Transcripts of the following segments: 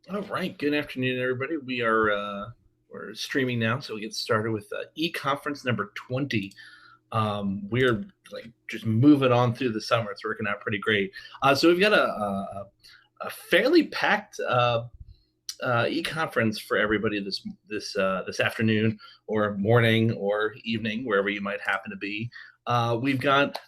All right. Good afternoon, everybody. We're streaming now, so we get started with e-conference number 20. We're like just moving on through the summer. It's working out pretty great. So we've got a fairly packed e-conference for everybody this afternoon or morning or evening, wherever you might happen to be. We've got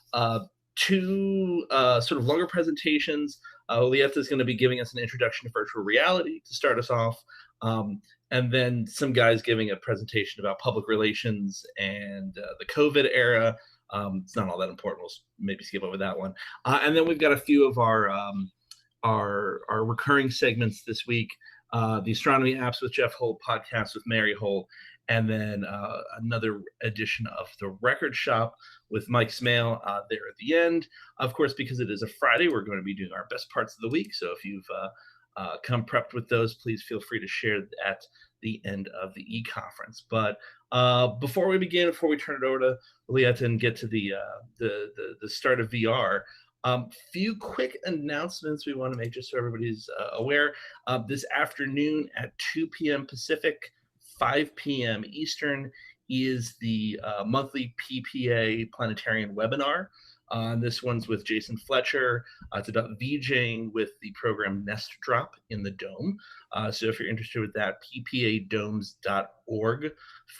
two sort of longer presentations. Julieta is going to be giving us an introduction to virtual reality to start us off. And then some guys giving a presentation about public relations and the COVID era. It's not all that important. We'll maybe skip over that one. And then we've got a few of our recurring segments this week. The Astronomy Apps with Geoff Holt podcast with Mary Holt, and then another edition of the Record Shop with Mike Smail there at the end. Of course, because it is a Friday, we're going to be doing our best parts of the week. So if you've come prepped with those, please feel free to share at the end of the e-conference. But before we begin, before we turn it over to Julieta and get to the start of VR, few quick announcements we want to make just so everybody's aware. This afternoon at 2 p.m. Pacific, 5 p.m. Eastern is the monthly PPA Planetarian webinar. This one's with Jason Fletcher. It's about VJing with the program Nest Drop in the Dome. So if you're interested with that, ppadomes.org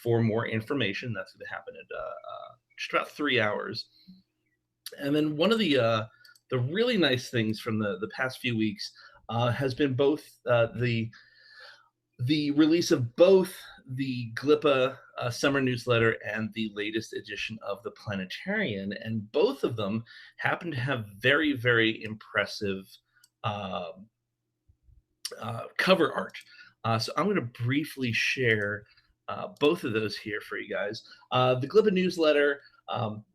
for more information. That's going to happen at just about 3 hours. And then one of the really nice things from the past few weeks has been both the release of both the GLIPA summer newsletter and the latest edition of the Planetarian, and both of them happen to have very, very impressive cover art. So I'm going to briefly share both of those here for you guys. The GLIPA newsletter,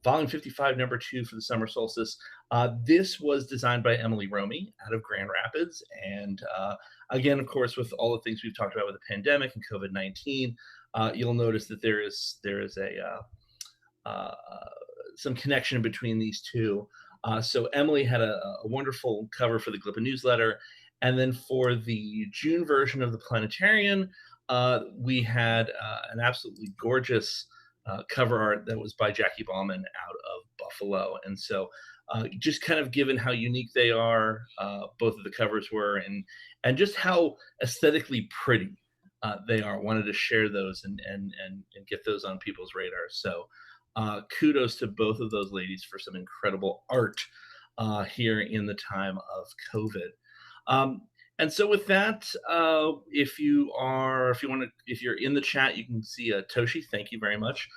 volume 55, number 2 for the summer solstice. This was designed by Emily Romy out of Grand Rapids. And again, of course, with all the things we've talked about with the pandemic and COVID-19, you'll notice that there is some connection between these two. So Emily had a wonderful cover for the GLIPA newsletter. And then for the June version of the Planetarian, we had an absolutely gorgeous cover art that was by Jackie Ballman out of Buffalo. And so just kind of given how unique they are, both of the covers were, and just how aesthetically pretty they are, wanted to share those and get those on people's radar. So kudos to both of those ladies for some incredible art here in the time of COVID. And so with that, if you're in the chat, you can see Toshi. Thank you very much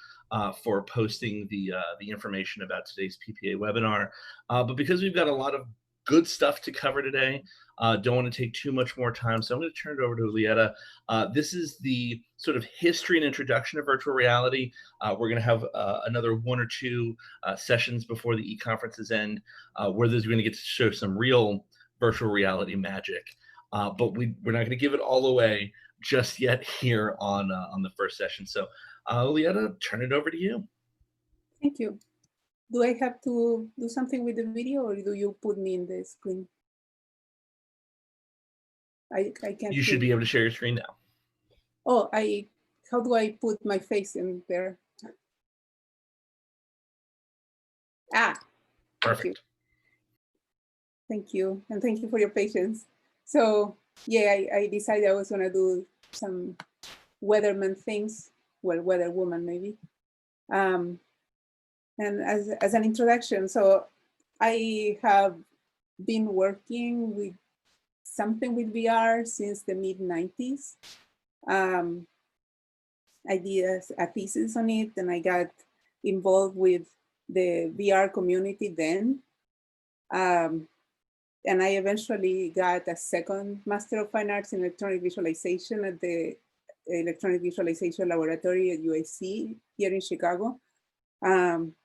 for posting the information about today's PPA webinar. But because we've got a lot of good stuff to cover today, don't want to take too much more time. So I'm going to turn it over to Julieta. This is the sort of history and introduction of virtual reality. We're going to have another 1 or 2 sessions before the e-conferences end, where there's going to get to show some real virtual reality magic. But we're not going to give it all away just yet here on the first session. So, Julieta, turn it over to you. Thank you. Do I have to do something with the video, or do you put me in the screen? I can't. You should be able to share your screen now. Oh, how do I put my face in there? Perfect. Thank you, and thank you for your patience. So yeah, I decided I was gonna do some weatherman things, well, weather woman maybe. And as an introduction, so I have been working with something with VR since the mid-90s. I did a thesis on it, and I got involved with the VR community then. And I eventually got a second Master of Fine Arts in Electronic Visualization at the Electronic Visualization Laboratory at UAC here in Chicago,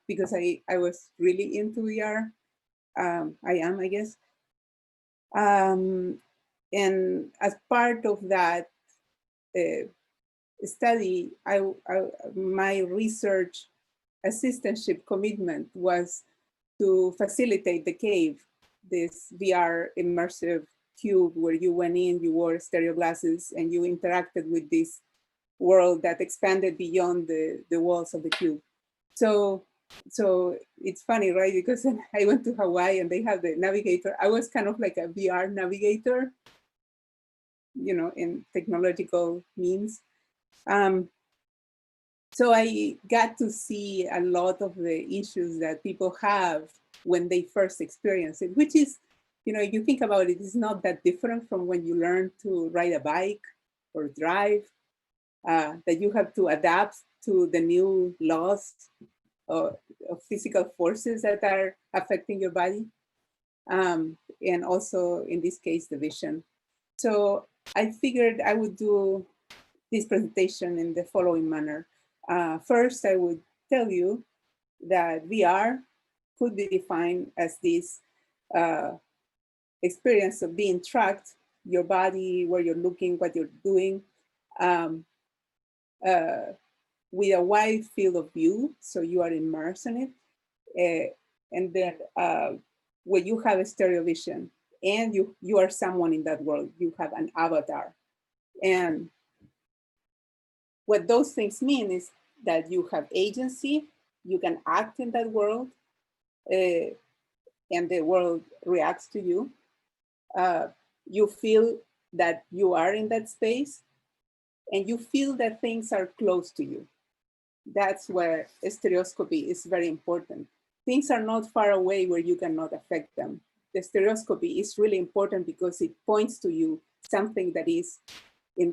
because I was really into VR. I am, I guess. And as part of that study, my research assistantship commitment was to facilitate the cave, this VR immersive cube where you went in, you wore stereo glasses, and you interacted with this world that expanded beyond the walls of the cube. So it's funny, right? Because I went to Hawaii and they have the navigator. I was kind of like a VR navigator, you know, in technological means. So I got to see a lot of the issues that people have when they first experience it, which is, you know, if you think about it, it's not that different from when you learn to ride a bike or drive, that you have to adapt to the new laws of physical forces that are affecting your body. And also, in this case, the vision. So I figured I would do this presentation in the following manner. First, I would tell you that VR could be defined as this experience of being tracked, your body, where you're looking, what you're doing, with a wide field of view, so you are immersed in it. And then when you have a stereo vision and you are someone in that world, you have an avatar. And what those things mean is that you have agency, you can act in that world, and the world reacts to you. You feel that you are in that space, and you feel that things are close to you. That's where stereoscopy is very important. Things are not far away where you cannot affect them. The stereoscopy is really important because it points to you something that is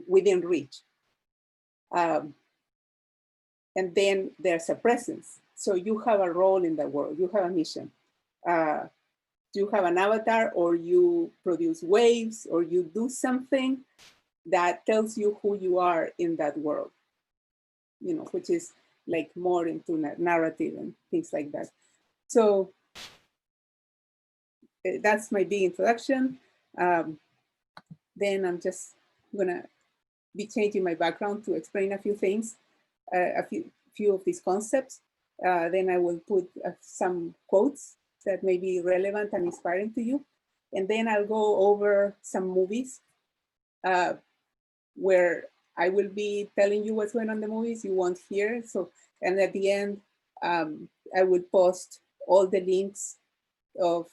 within reach. And then there's a presence. So you have a role in the world, you have a mission. You have an avatar, or you produce waves, or you do something that tells you who you are in that world, you know, which is like more into narrative and things like that. So that's my big introduction. Then I'm just gonna be changing my background to explain a few things, a few of these concepts. Then I will put some quotes that may be relevant and inspiring to you. And then I'll go over some movies where I will be telling you what's going on in the movies. You won't hear. So, and at the end, I will post all the links of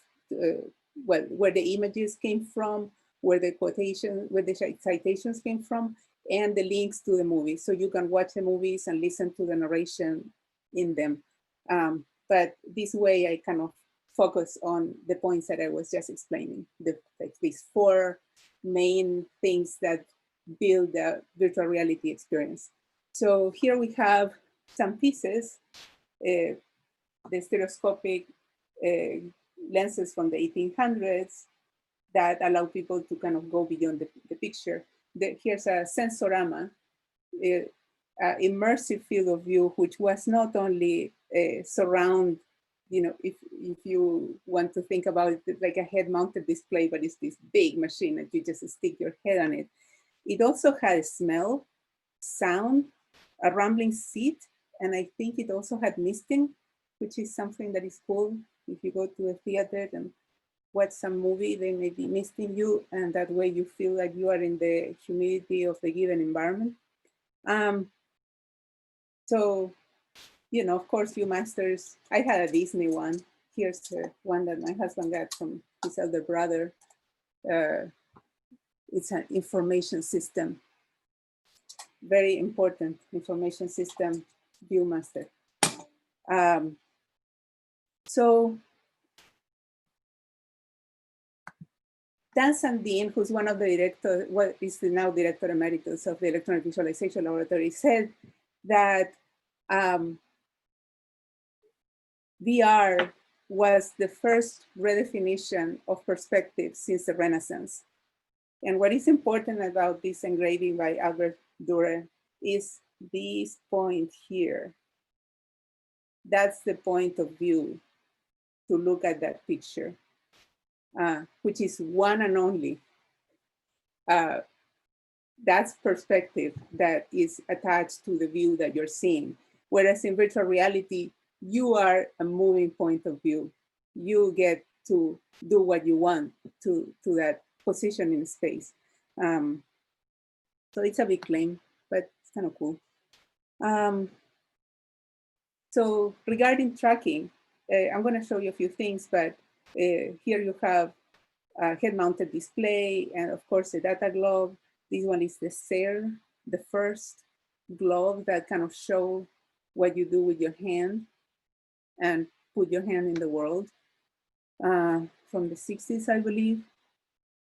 where the images came from, where the citations came from, and the links to the movies. So you can watch the movies and listen to the narration in them. But this way I kind of focus on the points that I was just explaining, like these four main things that build the virtual reality experience. So here we have some pieces, the stereoscopic lenses from the 1800s that allow people to kind of go beyond the picture. Here's a sensorama, immersive field of view, which was not only surround, you know, if you want to think about it like a head-mounted display, but it's this big machine that you just stick your head on it. It also had smell, sound, a rumbling seat, and I think it also had misting, which is something that is cool. If you go to a theater and watch some movie, they may be misting you, and that way you feel like you are in the humidity of the given environment. So, you know, of course, Viewmasters, I had a Disney one. Here's the one that my husband got from his elder brother. It's an information system, very important information system, Viewmaster. So Dan Sandin, who's one of the directors, what is the now director emeritus of the Electronic Visualization Laboratory, said that VR was the first redefinition of perspective since the Renaissance. And what is important about this engraving by Albert Dürer is this point here. That's the point of view to look at that picture, which is one and only. That's perspective that is attached to the view that you're seeing. Whereas in virtual reality, you are a moving point of view. You get to do what you want to that position in space. So it's a big claim, but it's kind of cool. So regarding tracking, I'm going to show you a few things, but here you have a head-mounted display, and of course the data glove. This one is the SARE, the first glove that kind of show what you do with your hand and put your hand in the world, from the 60s, I believe.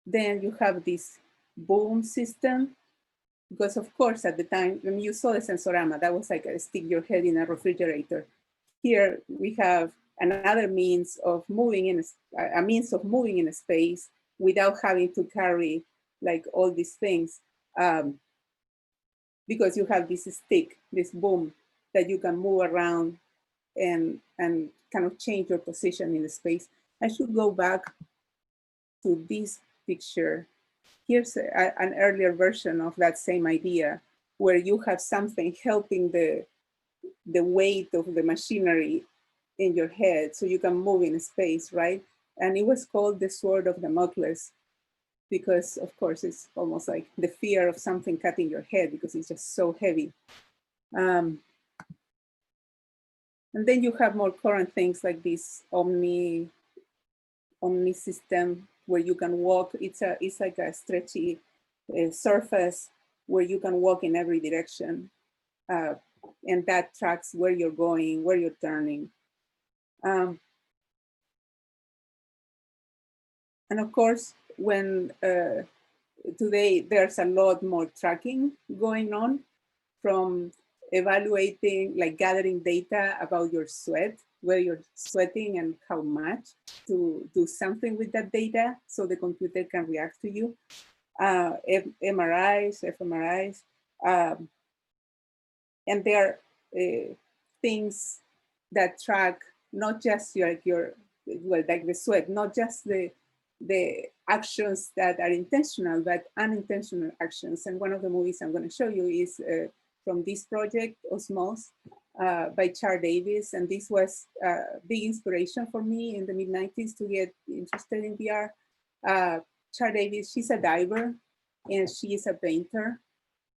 Then you have this boom system, because of course at the time, when you saw the Sensorama, that was like a stick your head in a refrigerator. Here we have another means of moving in a space without having to carry like all these things, because you have this stick, this boom that you can move around and kind of change your position in the space. I should go back to this picture. Here's an earlier version of that same idea, where you have something helping the weight of the machinery in your head so you can move in space, right? And it was called the sword of Damocles, because of course it's almost like the fear of something cutting your head because it's just so heavy. And then you have more current things like this Omni system, where you can walk. It's like a stretchy surface where you can walk in every direction, and that tracks where you're going, where you're turning. And of course, when today there's a lot more tracking going on, from evaluating, like gathering data about your sweat, where you're sweating and how much, to do something with that data so the computer can react to you. MRIs, fMRIs, and there are things that track not just like the sweat, not just the actions that are intentional, but unintentional actions. And one of the movies I'm going to show you is from this project, Osmose, by Char Davis. And this was a big inspiration for me in the mid-90s to get interested in VR. Char Davis, she's a diver and she is a painter,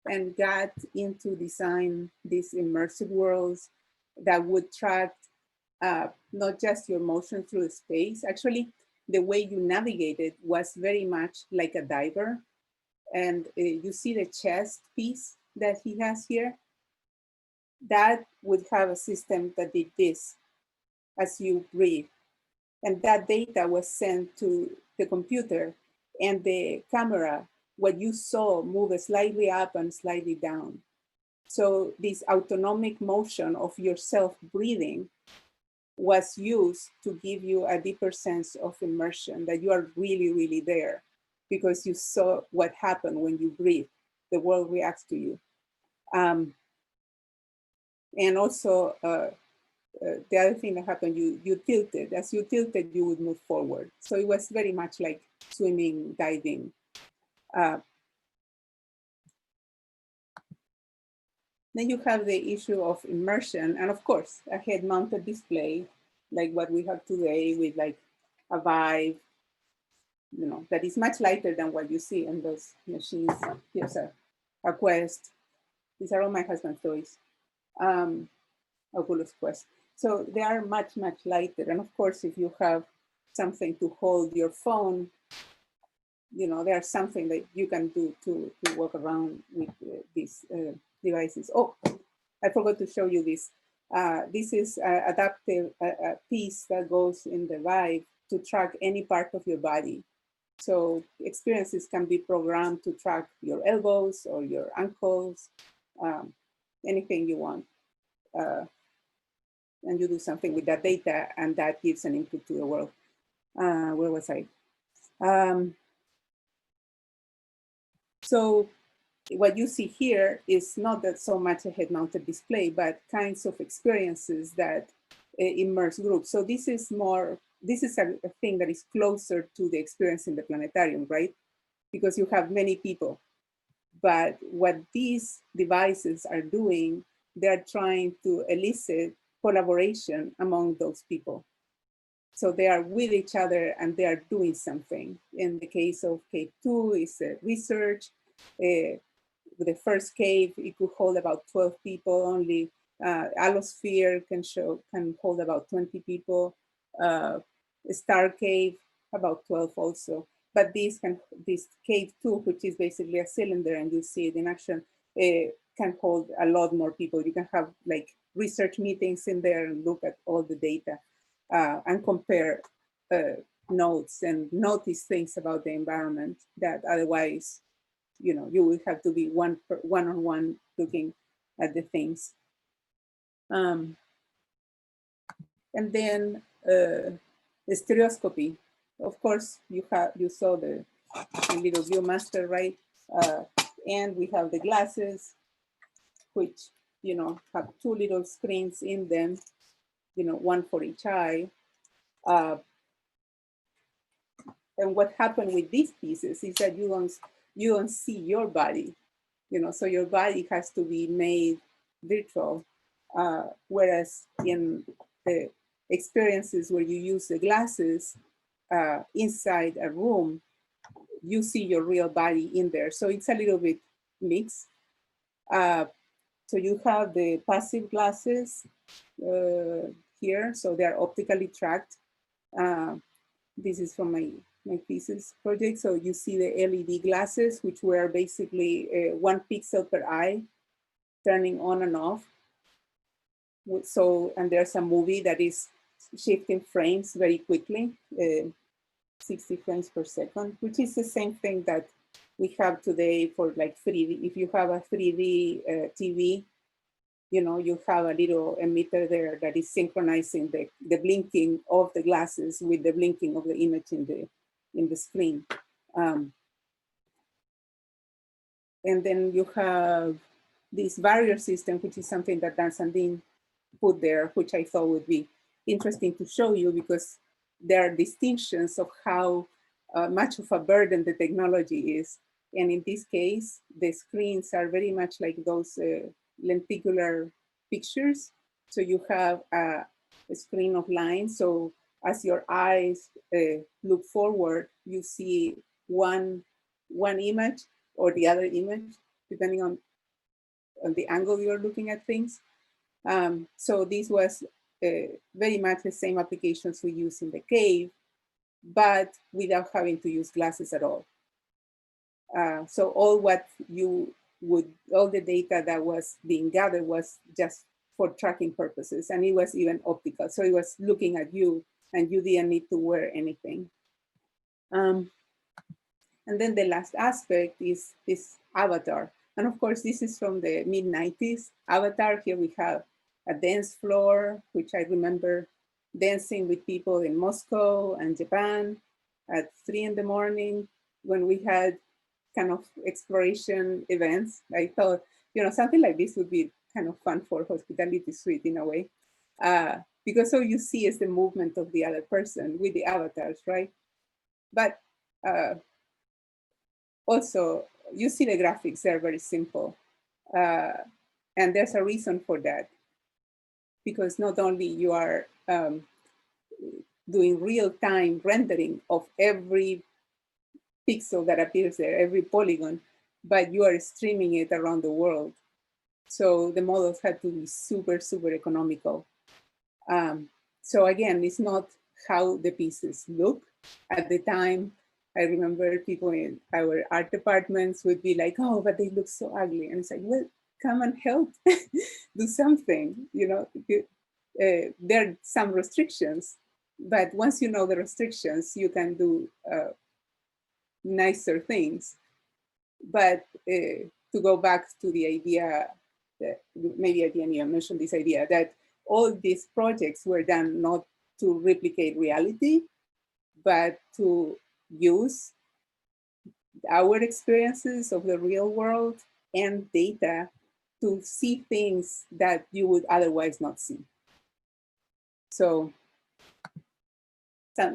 and got into design these immersive worlds that would track not just your motion through space. Actually, the way you navigated was very much like a diver. And you see the chest piece that he has here, that would have a system that did this as you breathe. And that data was sent to the computer, and the camera, what you saw, moved slightly up and slightly down. So this autonomic motion of yourself breathing was used to give you a deeper sense of immersion, that you are really, really there, because you saw what happened when you breathe. The world reacts to you. And also, the other thing that happened, you tilted. As you tilted, you would move forward. So it was very much like swimming, diving. Then you have the issue of immersion, and of course, a head-mounted display, like what we have today with like a Vive, that is much lighter than what you see in those machines. Here's a Quest. These are all my husband's toys. Oculus Quest. So they are much, much lighter. And of course, if you have something to hold your phone, there's something that you can do to walk around with these devices. Oh, I forgot to show you this. This is an adaptive piece that goes in the Vive to track any part of your body. So experiences can be programmed to track your elbows or your ankles, anything you want. And you do something with that data, and that gives an input to the world. Where was I? So what you see here is not that so much a head-mounted display, but kinds of experiences that immerse groups. So this is a thing that is closer to the experience in the planetarium, right? Because you have many people. But what these devices are doing, they're trying to elicit collaboration among those people. So they are with each other and they are doing something. In the case of cave 2 is research. The first cave, it could hold about 12 people only. Allosphere can hold about 20 people. Star cave, about 12 also. But this cave 2, which is basically a cylinder, and you see it in action, can hold a lot more people. You can have like research meetings in there and look at all the data and compare notes and notice things about the environment that otherwise, you would have to be one-on-one looking at the things. And then the stereoscopy. Of course, you saw the little Viewmaster, right? And we have the glasses, which have two little screens in them, one for each eye. And what happened with these pieces is that you don't see your body, so your body has to be made virtual. Whereas in the experiences where you use the glasses inside a room, you see your real body in there. So it's a little bit mixed. So you have the passive glasses here, so they are optically tracked. This is from my thesis project. So you see the LED glasses, which were basically 1 pixel per eye, turning on and off. So, and there's a movie that is shifting frames very quickly, 60 frames per second, which is the same thing that we have today for like 3D. If you have a 3D TV, you have a little emitter there that is synchronizing the blinking of the glasses with the blinking of the image in the screen. And then you have this barrier system, which is something that Dan Sandin put there, which I thought would be interesting to show you, because there are distinctions of how much of a burden the technology is. And in this case, the screens are very much like those lenticular pictures. So you have a screen of lines. So as your eyes look forward, you see one image or the other image, depending on the angle you're looking at things. So this was very much the same applications we use in the cave, but without having to use glasses at all. So all the data that was being gathered was just for tracking purposes, and it was even optical. So it was looking at you, and you didn't need to wear anything. And then the last aspect is this avatar. And of course, this is from the mid-90s. Avatar, here we have a dance floor, which I remember dancing with people in Moscow and Japan at 3 in the morning when we had kind of exploration events. I thought, something like this would be kind of fun for Hospitality Suite in a way. Because all you see is the movement of the other person with the avatars, right? But also, you see the graphics, they're very simple. And there's a reason for that. Because not only you are doing real-time rendering of every pixel that appears there, every polygon, but you are streaming it around the world. So the models had to be super, super economical. So again, it's not how the pieces look. At the time, I remember people in our art departments would be like, oh, but they look so ugly. And it's like, well, come and help, do something, there are some restrictions, but once you know the restrictions, you can do nicer things. But to go back to the idea that maybe I didn't even mention this idea that all these projects were done not to replicate reality, but to use our experiences of the real world and data to see things that you would otherwise not see. So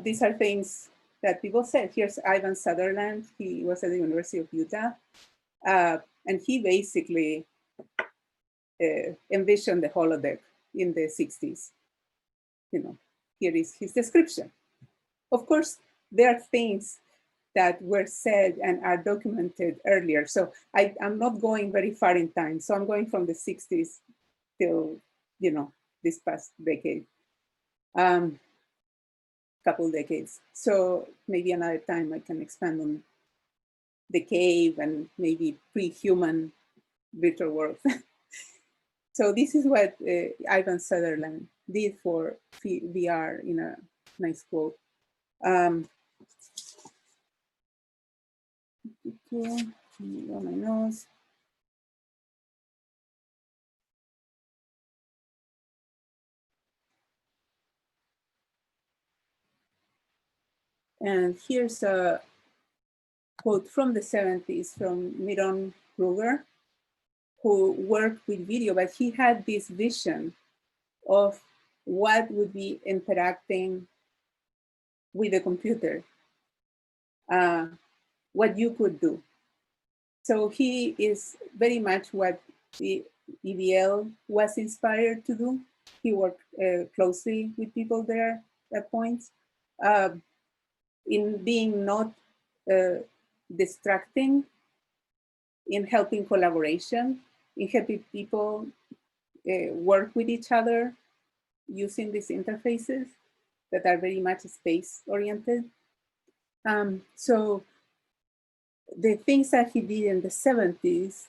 these are things that people said. Here's Ivan Sutherland. He was at the University of Utah. And he basically envisioned the holodeck in the 60s. here is his description. Of course, there are things that were said and are documented earlier. So I'm not going very far in time. So I'm going from the 60s till, this past decade, couple decades. So maybe another time I can expand on the cave and maybe pre-human virtual world. So this is what Ivan Sutherland did for VR in a nice quote. On my nose. And here's a quote from the 70s from Miron Kruger, who worked with video, but he had this vision of what would be interacting with the computer, what you could do. So he is very much what the EVL was inspired to do. He worked closely with people there at points, in being not distracting, in helping collaboration, in helping people work with each other using these interfaces that are very much space oriented. So the things that he did in the 70s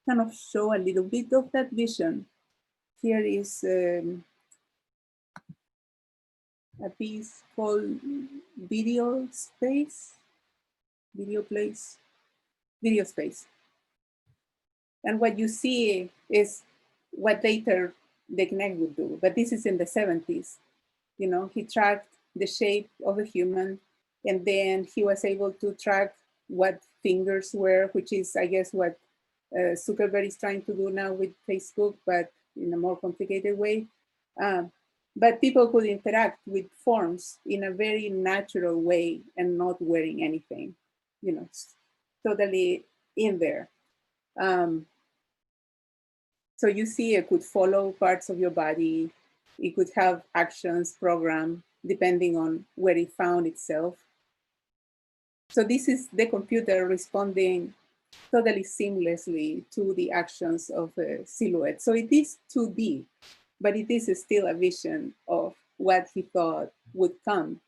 kind of show a little bit of that vision. Here is a piece called Video Space, Video Space. And what you see is what later the Kinect would do, but this is in the 70s. He tracked the shape of a human, and then he was able to track what fingers were, which is, I guess, what Zuckerberg is trying to do now with Facebook, but in a more complicated way. But people could interact with forms in a very natural way and not wearing anything, totally in there. So you see it could follow parts of your body. It could have actions programmed depending on where it found itself. So this is the computer responding totally seamlessly to the actions of a silhouette. So it is 2D, but it is still a vision of what he thought would come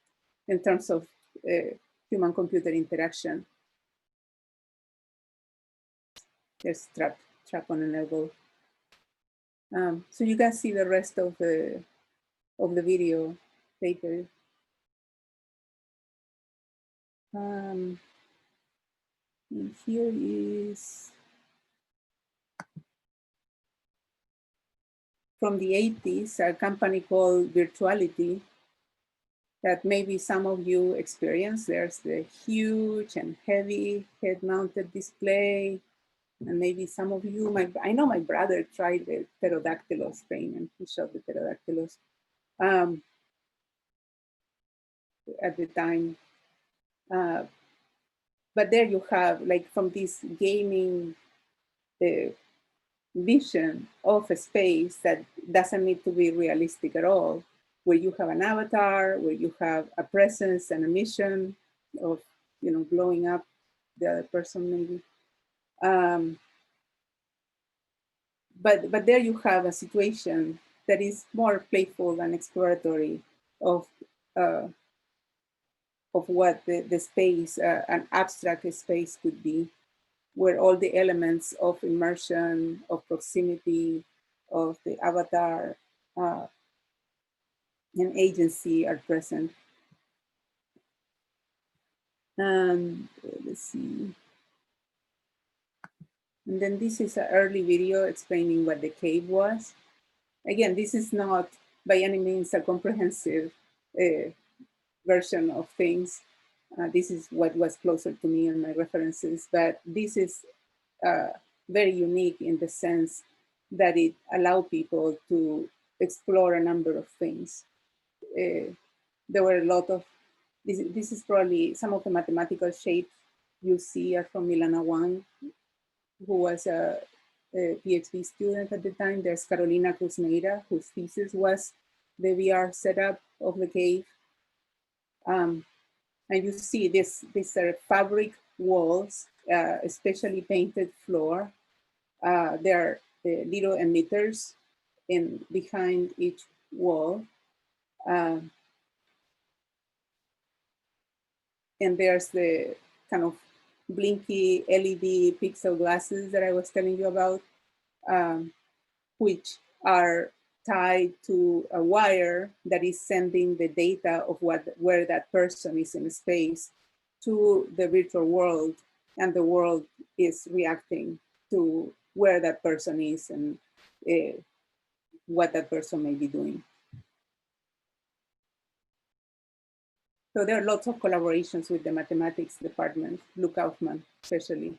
in terms of human-computer interaction. There's trap on an elbow. So you can see the rest of the video later. And here is from the 80s, a company called Virtuality that maybe some of you experience. There's the huge and heavy head-mounted display. And maybe some of you, I know my brother tried the pterodactylos thing and he shot the pterodactylos at the time. But there you have, like, from this gaming vision of a space that doesn't need to be realistic at all, where you have an avatar, where you have a presence and a mission of, blowing up the other person maybe. But there you have a situation that is more playful and exploratory of what the space, an abstract space could be, where all the elements of immersion, of proximity, of the avatar and agency are present. And let's see. And then this is an early video explaining what the cave was. Again, this is not by any means a comprehensive version of things. This is what was closer to me and my references, but this is very unique in the sense that it allowed people to explore a number of things. There were a lot of, this is probably some of the mathematical shapes you see are from Milana Wang, who was a PhD student at the time. There's Carolina Cruz Meira, whose thesis was the VR setup. of the cave. And you see these are fabric walls, especially painted floor. There are little emitters behind each wall. And there's the kind of blinky LED pixel glasses that I was telling you about, which are tied to a wire that is sending the data of where that person is in space to the virtual world, and the world is reacting to where that person is and what that person may be doing. So there are lots of collaborations with the mathematics department, Luke Kaufman especially.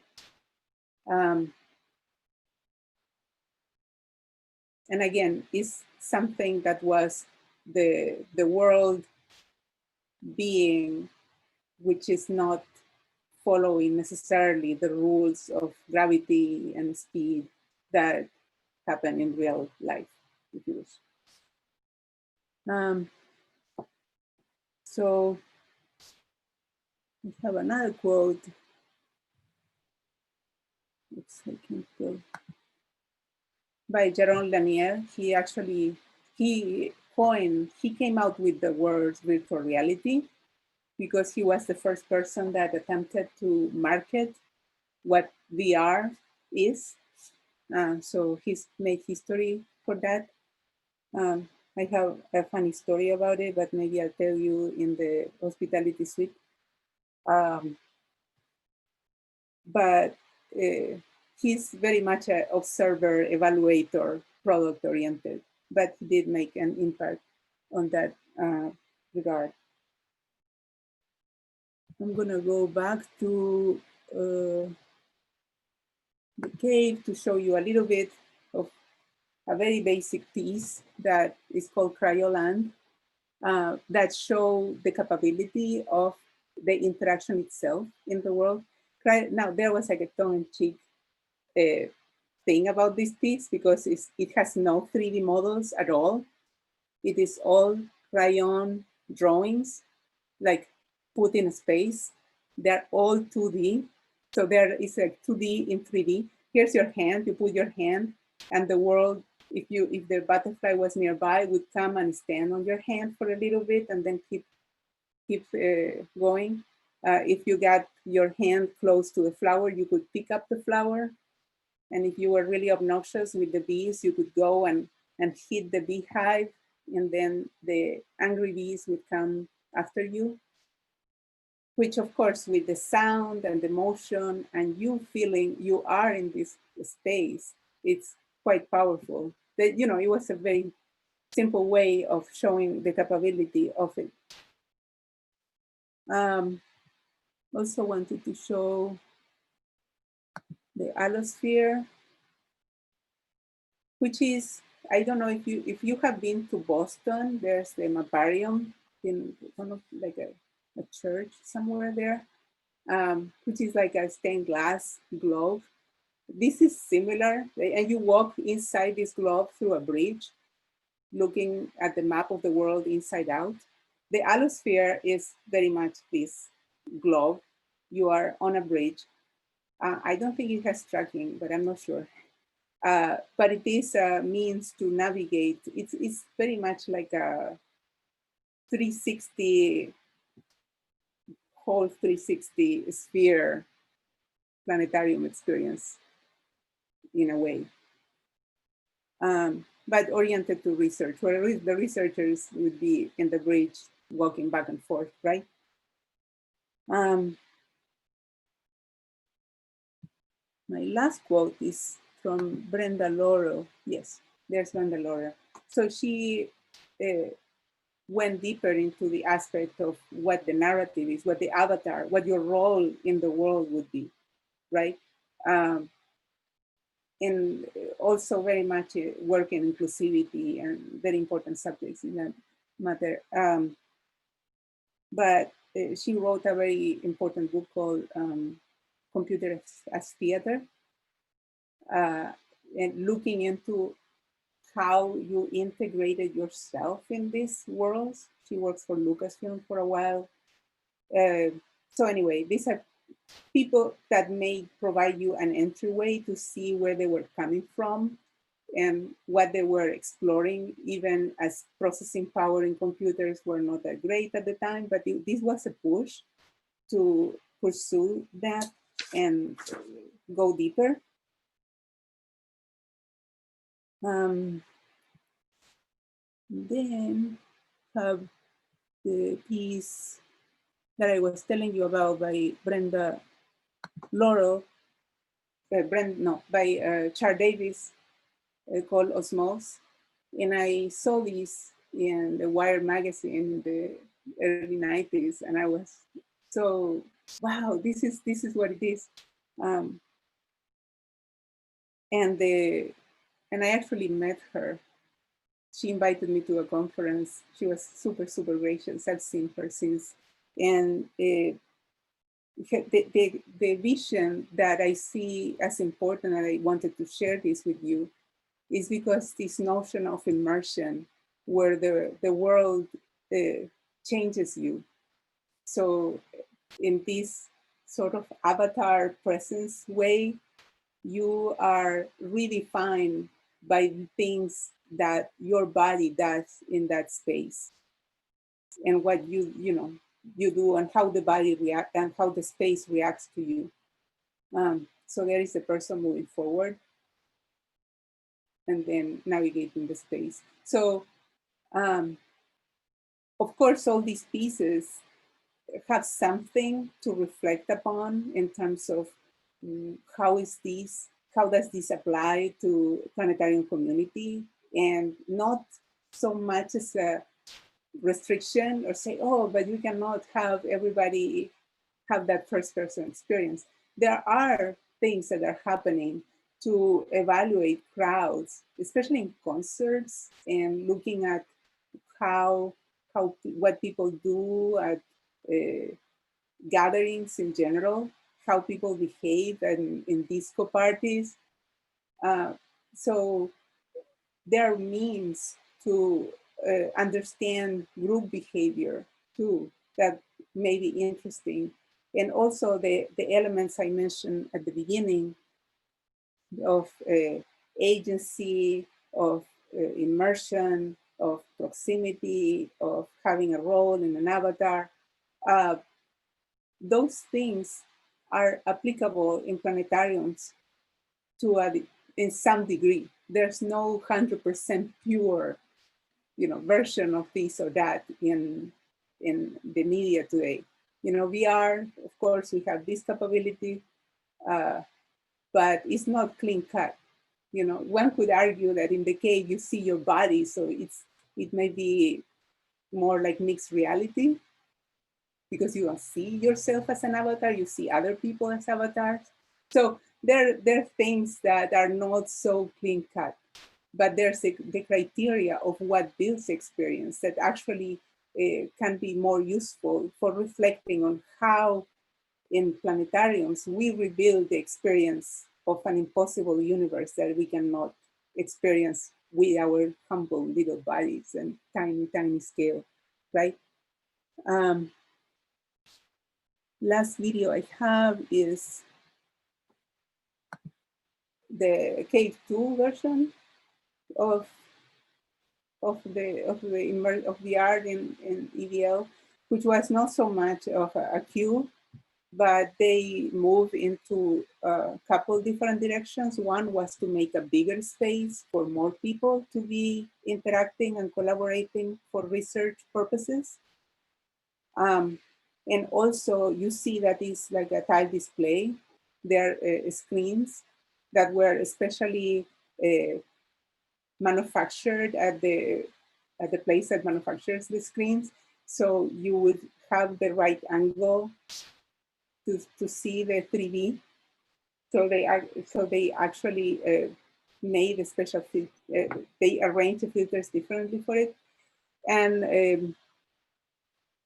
And again, it's something that was the world being, which is not following necessarily the rules of gravity and speed that happen in real life, if you wish. So we have another quote. It's by Jaron Lanier. He came out with the words virtual reality because he was the first person that attempted to market what VR is. So he's made history for that. I have a funny story about it, but maybe I'll tell you in the hospitality suite. But he's very much an observer, evaluator, product oriented, but he did make an impact on that regard. I'm gonna go back to the cave to show you a little bit of a very basic piece that is called Cryoland that show the capability of the interaction itself in the world. Now, there was like a tongue-in-cheek thing about this piece because it has no 3D models at all. It is all crayon drawings, like put in space. They're all 2D. So there is a 2D in 3D. Here's your hand, you put your hand, and the world, if the butterfly was nearby, would come and stand on your hand for a little bit and then keep going. If you got your hand close to a flower, you could pick up the flower. And if you were really obnoxious with the bees, you could go and hit the beehive, and then the angry bees would come after you. Which of course, with the sound and the motion and you feeling you are in this space, it's quite powerful. That, you know, it was a very simple way of showing the capability of it. Also wanted to show the allosphere, which is, I don't know if you have been to Boston, there's the Planetarium in kind of like a church somewhere there, which is like a stained glass globe. This is similar, and you walk inside this globe through a bridge, looking at the map of the world inside out. The allosphere is very much this globe. You are on a bridge. I don't think it has tracking, but I'm not sure. But it is a means to navigate. It's very much like a 360, whole 360 sphere planetarium experience in a way. But oriented to research, where the researchers would be in the bridge walking back and forth, right? My last quote is from Brenda Lauro. Yes, there's Brenda Lauro. So she went deeper into the aspect of what the narrative is, what the avatar, what your role in the world would be, right? And also very much work in inclusivity and very important subjects in that matter. But she wrote a very important book called Computer as Theater, and looking into how you integrated yourself in these worlds She works for Lucasfilm for a while. So anyway, these are people that may provide you an entryway to see where they were coming from and what they were exploring, even as processing power in computers were not that great at the time. But this was a push to pursue that and go deeper. Then have the piece that I was telling you about by Brenda Laurel, by Char Davis, called Osmose. And I saw this in the Wired magazine in the early 90s, and I was so, wow, this is what it is. And I actually met her. She invited me to a conference. She was super, super gracious. I've seen her since. And the vision that I see as important, and I wanted to share this with you, is because this notion of immersion, where the world changes you. So in this sort of avatar presence way, you are redefined by things that your body does in that space, and what you do, and how the body reacts and how the space reacts to you. So there is a person moving forward and then navigating the space. So of course, all these pieces have something to reflect upon in terms of how does this apply to planetarium community, and not so much as a restriction or say, oh, but you cannot have everybody have that first person experience. There are things that are happening to evaluate crowds, especially in concerts, and looking at what people do at gatherings in general, how people behave in disco parties. So there are means to understand group behavior too that may be interesting. And also the elements I mentioned at the beginning of agency, of immersion, of proximity, of having a role in an avatar. Those things are applicable in planetariums in some degree. There's no 100% pure, version of this or that in the media today. VR, of course, we have this capability, but it's not clean cut. One could argue that in the cave you see your body, so it may be more like mixed reality, because you don't see yourself as an avatar, you see other people as avatars. So there are things that are not so clean cut, but there's the criteria of what builds experience that actually can be more useful for reflecting on how in planetariums we rebuild the experience of an impossible universe that we cannot experience with our humble little bodies and tiny, tiny scale, right? Last video I have is the Cave 2 version of the art in EVL, which was not so much of a cube, but they moved into a couple different directions. One was to make a bigger space for more people to be interacting and collaborating for research purposes. And also you see that it's like a tile display. There are screens that were especially manufactured at the place that manufactures the screens. So you would have the right angle to see the 3D. So they actually made a special they arranged the filters differently for it. And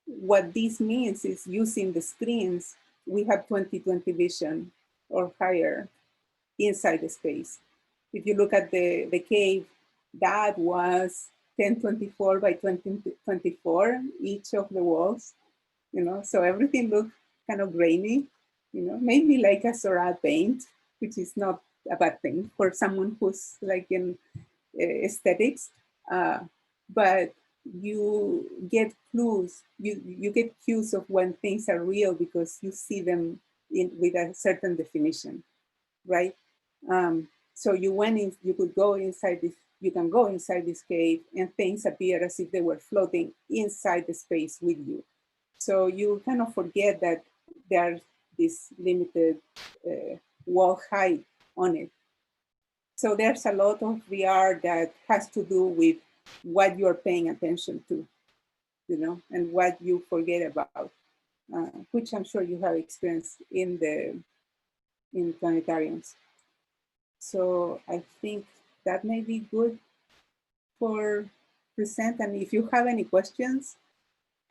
what this means is, using the screens, we have 20/20 vision or higher inside the space. If you look at the cave, that was 1024 by 2024, each of the walls, so everything looked kind of grainy, maybe like a Seurat paint, which is not a bad thing for someone who's like in aesthetics, but you get clues, you get cues of when things are real because you see them with a certain definition, right? So you could go inside this, you can go inside this cave and things appear as if they were floating inside the space with you. So you kind of forget that there's this limited wall height on it. So there's a lot of VR that has to do with what you're paying attention to, and what you forget about, which I'm sure you have experienced in planetariums. So I think that may be good for present. And if you have any questions,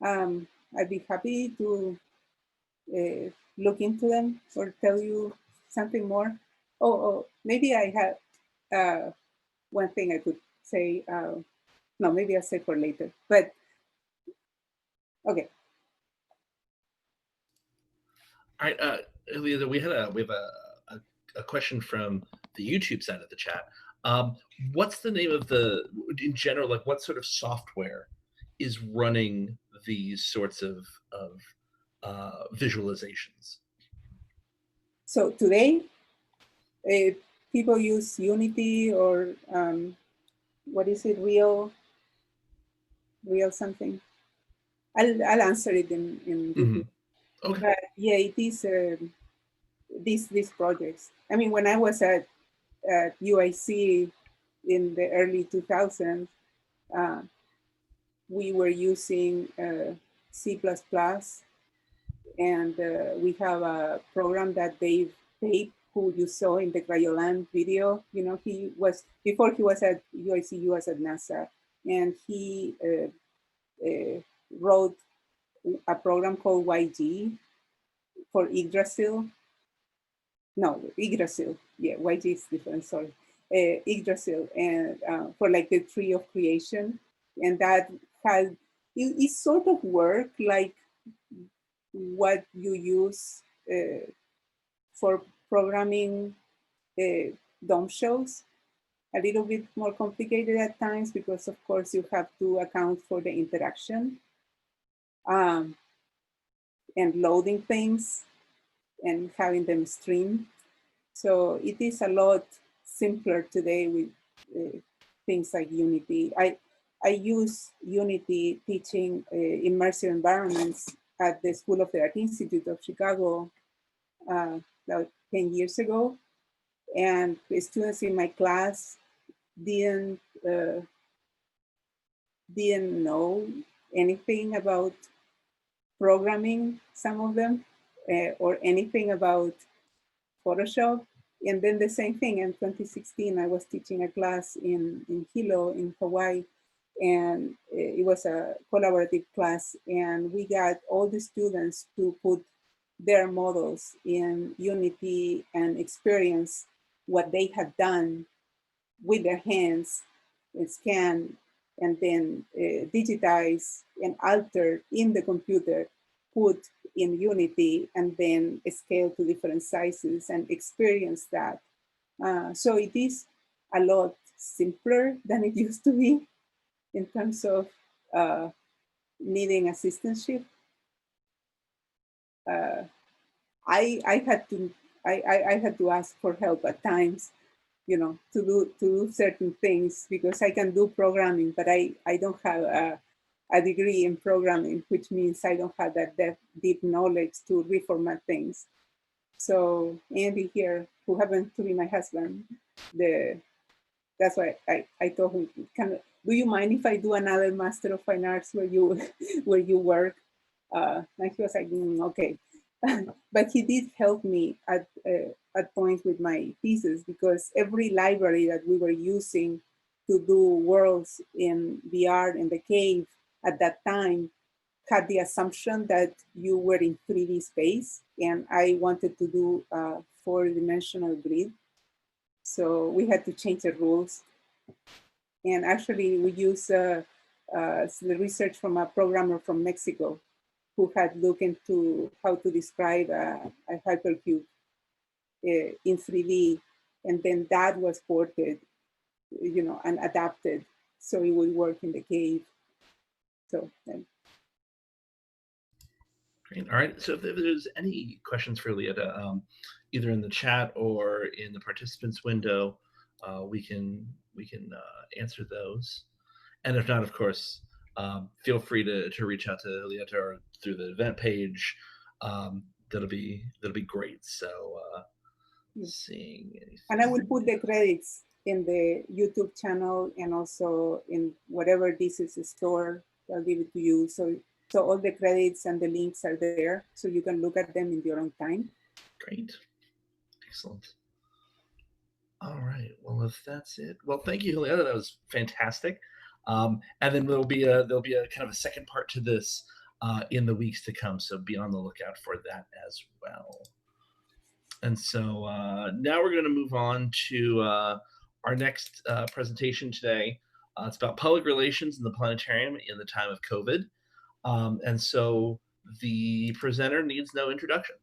I'd be happy to look into them or tell you something more. Oh, maybe I have one thing I could say. No, maybe I'll say for later. But okay. All right, Julieta, we have a question from the YouTube side of the chat. What's the name of in general, like what sort of software is running these sorts of visualizations? So today, people use Unity or what is it, real something. I'll answer it in Mm-hmm. Okay. But yeah, it is these projects. I mean, when I was at UIC in the early 2000s, we were using C++, and we have a program that Dave, who you saw in the Cryoland video, he was, before he was at UIC, he was at NASA, and he wrote a program called YG for Yggdrasil. No, Yggdrasil. Yeah, YG is different, sorry. Yggdrasil, and for like the tree of creation. And that had, it sort of work like what you use for programming dome shows. A little bit more complicated at times because of course you have to account for the interaction and loading things and having them stream. So it is a lot simpler today with things like Unity. I use Unity teaching immersive environments at the School of the Art Institute of Chicago about 10 years ago. And the students in my class didn't know anything about programming, some of them, or anything about Photoshop. And then the same thing in 2016, I was teaching a class in Hilo in Hawaii, and it was a collaborative class. And we got all the students to put their models in Unity and experience what they had done with their hands and scan and then digitize and alter in the computer, put in Unity, and then scale to different sizes and experience that. So it is a lot simpler than it used to be in terms of needing assistantship. I had to ask for help at times, to do certain things because I can do programming, but I don't have a degree in programming, which means I don't have that deep knowledge to reformat things. So Andy here, who happens to be my husband, that's why I told him, do you mind if I do another Master of Fine Arts where you work? And he was like, okay. But he did help me at points with my thesis because every library that we were using to do worlds in VR in the cave at that time had the assumption that you were in 3D space, and I wanted to do a 4-dimensional grid. So we had to change the rules. And actually, we use the research from a programmer from Mexico who had looked into how to describe a hypercube in 3D. And then that was ported, and adapted so it would work in the cave. So Great. All right. So if there's any questions for Julieta, either in the chat or in the participants window, we can answer those. And if not, of course, feel free to reach out to Julieta or through the event page. That'll be great. So seeing anything. And I will put the credits in the YouTube channel and also in whatever this is stored. I'll give it to you. So all the credits and the links are there, so you can look at them in your own time. Great. Excellent. All right. Well, if that's it, well, thank you, Julieta. That was fantastic. And then there'll be a kind of a second part to this in the weeks to come. So be on the lookout for that as well. And so now we're going to move on to our next presentation today. It's about public relations in the planetarium in the time of COVID. And so the presenter needs no introduction.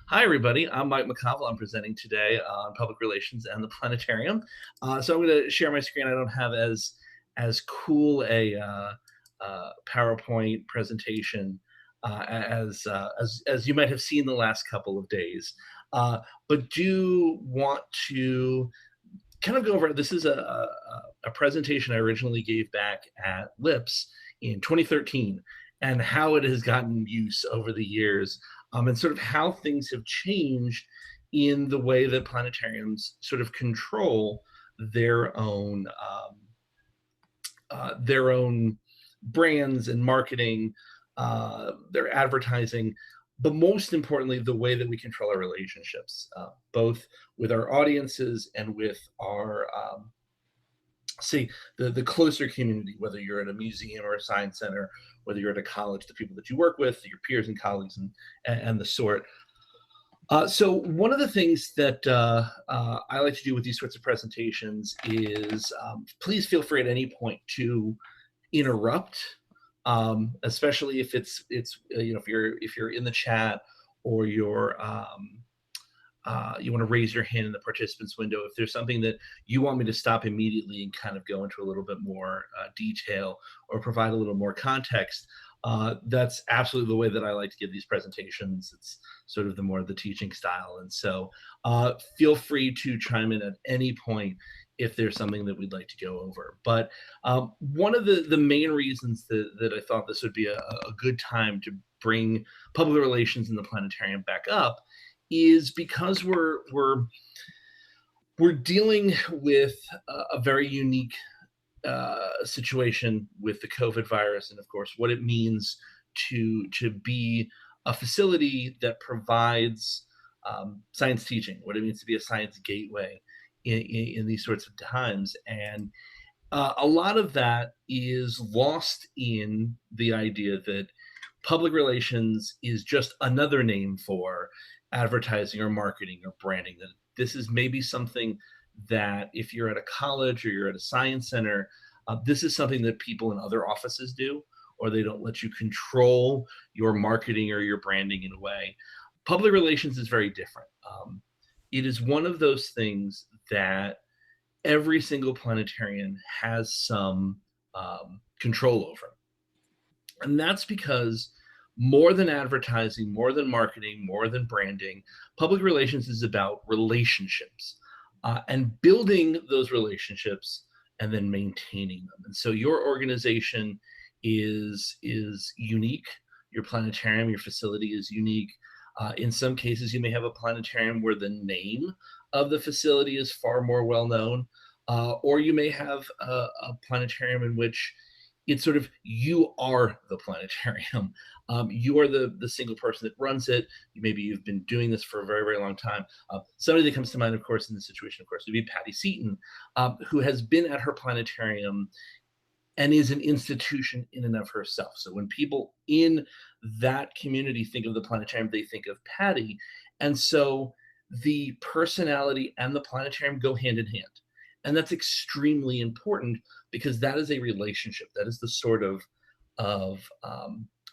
Hi, everybody. I'm Mike McConville. I'm presenting today on public relations and the planetarium. So I'm going to share my screen. I don't have as cool a PowerPoint presentation as you might have seen the last couple of days, but do want to kind of go over. This is a presentation I originally gave back at LIPS in 2013, and how it has gotten use over the years, and sort of how things have changed in the way that planetariums sort of control their own brands and marketing, their advertising, but most importantly, the way that we control our relationships, both with our audiences and with our, the closer community, whether you're at a museum or a science center, whether you're at a college, the people that you work with, your peers and colleagues, and the sort. So one of the things that I like to do with these sorts of presentations is please feel free at any point to interrupt, especially if it's if you're in the chat, or you're you want to raise your hand in the participants window if there's something that you want me to stop immediately and kind of go into a little bit more detail or provide a little more context. That's absolutely the way that I like to give these presentations. It's sort of the teaching style. And so feel free to chime in at any point if there's something that we'd like to go over. But one of the main reasons that I thought this would be a good time to bring public relations in the planetarium back up is because we're dealing with a very unique situation with the COVID virus, and of course what it means to be a facility that provides science teaching, what it means to be a science gateway in these sorts of times. And a lot of that is lost in the idea that public relations is just another name for advertising or marketing or branding, that this is maybe something that if you're at a college or you're at a science center, this is something that people in other offices do, or they don't let you control your marketing or your branding in a way. Public relations is very different. It is one of those things that every single planetarian has some control over. And that's because more than advertising, more than marketing, more than branding, public relations is about relationships and building those relationships and then maintaining them. And so your organization is unique. Your planetarium, your facility is unique. In some cases, you may have a planetarium where the name of the facility is far more well known, or you may have a planetarium in which it's sort of, you are the planetarium. You are the single person that runs it. Maybe you've been doing this for a very, very long time. Somebody that comes to mind, of course, in this situation, of course, would be Patty Seaton, who has been at her planetarium and is an institution in and of herself. So when people in that community think of the planetarium, they think of Patty. And so the personality and the planetarium go hand in hand. And that's extremely important because that is a relationship. That is the sort of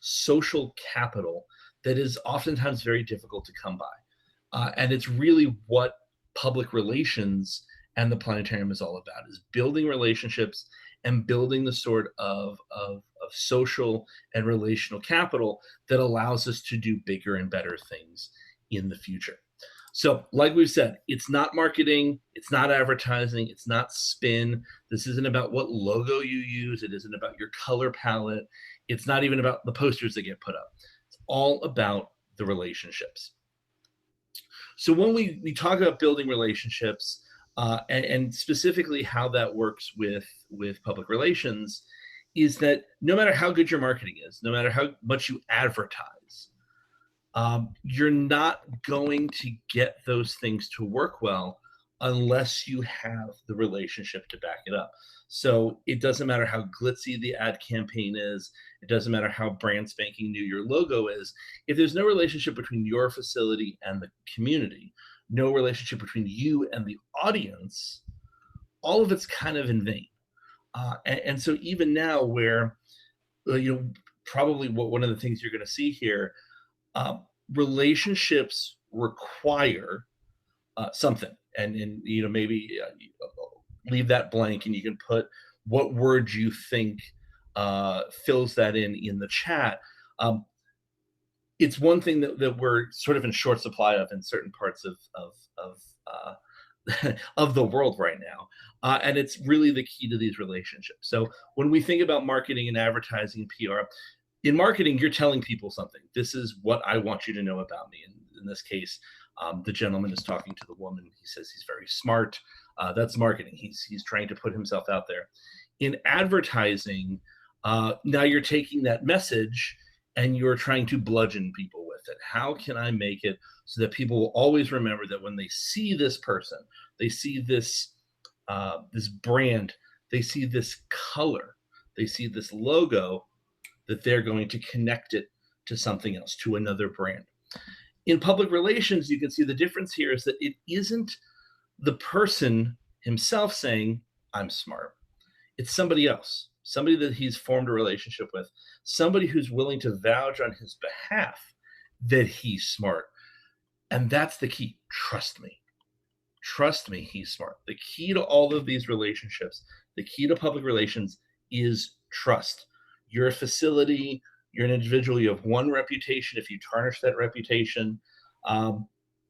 social capital that is oftentimes very difficult to come by. And it's really what public relations and the planetarium is all about, is building relationships and building the sort of social and relational capital that allows us to do bigger and better things in the future. So like we've said, it's not marketing, it's not advertising, it's not spin. This isn't about what logo you use. It isn't about your color palette. It's not even about the posters that get put up. It's all about the relationships. So when we talk about building relationships, and specifically how that works with public relations, is that no matter how good your marketing is, no matter how much you advertise, you're not going to get those things to work well unless you have the relationship to back it up. So it doesn't matter how glitzy the ad campaign is. It doesn't matter how brand spanking new your logo is. If there's no relationship between your facility and the community, no relationship between you and the audience, all of it's kind of in vain. And so even now, where probably one of the things you're going to see here, relationships require something, and maybe leave that blank, and you can put what word you think fills that in the chat. It's one thing that we're sort of in short supply of in certain parts of of the world right now. And it's really the key to these relationships. So when we think about marketing and advertising and PR, in marketing, you're telling people something. This is what I want you to know about me. And in this case, the gentleman is talking to the woman. He says he's very smart. That's marketing. He's trying to put himself out there. In advertising, now you're taking that message and you're trying to bludgeon people with it. How can I make it so that people will always remember that when they see this person, they see this this brand, they see this color, they see this logo, that they're going to connect it to something else, to another brand. In public relations, you can see the difference here is that it isn't the person himself saying, I'm smart. It's somebody else, somebody that he's formed a relationship with, somebody who's willing to vouch on his behalf that he's smart. And that's the key. Trust me. Trust me, he's smart. The key to all of these relationships, the key to public relations is trust. You're a facility, you're an individual, you have one reputation. If you tarnish that reputation,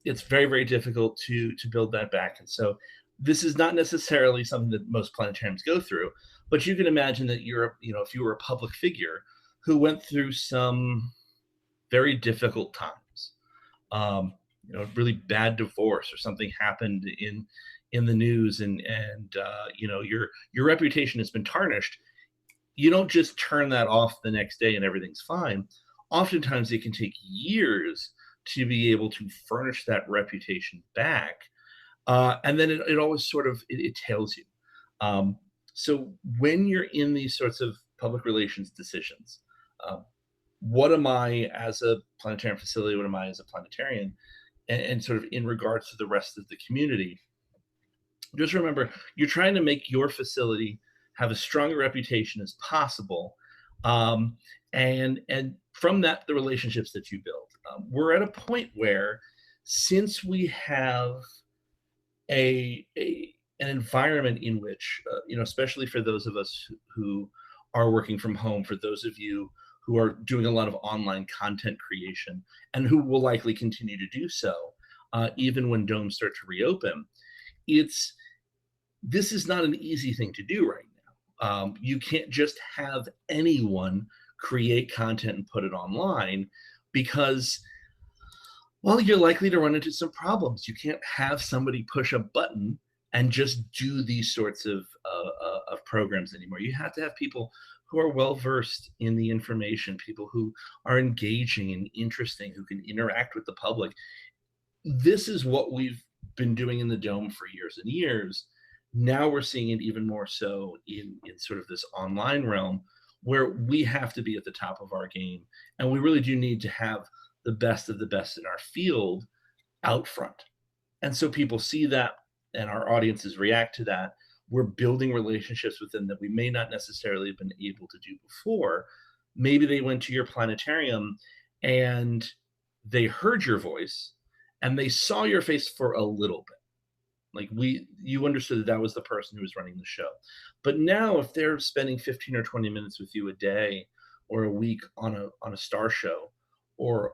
it's very, very difficult to build that back. And so this is not necessarily something that most planetariums go through, but you can imagine that if you were a public figure who went through some very difficult times, really bad divorce or something happened in the news, and your reputation has been tarnished. You don't just turn that off the next day and everything's fine. Oftentimes it can take years to be able to furnish that reputation back. And then it always sort of, it tails you. So when you're in these sorts of public relations decisions, what am I as a planetarium facility? What am I as a planetarian? And sort of in regards to the rest of the community, just remember, you're trying to make your facility have as strong a reputation as possible. And from that, the relationships that you build. We're at a point where, since we have an environment in which, especially for those of us who are working from home, for those of you who are doing a lot of online content creation and who will likely continue to do so, even when domes start to reopen, this is not an easy thing to do right now. You can't just have anyone create content and put it online, because, well, you're likely to run into some problems. You can't have somebody push a button and just do these sorts of programs anymore. You have to have people who are well-versed in the information, people who are engaging and interesting, who can interact with the public. This is what we've been doing in the Dome for years and years. Now we're seeing it even more so in sort of this online realm, where we have to be at the top of our game. And we really do need to have the best of the best in our field out front. And so people see that, and our audiences react to that. we're building relationships with them that we may not necessarily have been able to do before. Maybe they went to your planetarium and they heard your voice and they saw your face for a little bit. Like you understood that was the person who was running the show. But now if they're spending 15 or 20 minutes with you a day or a week on a star show, or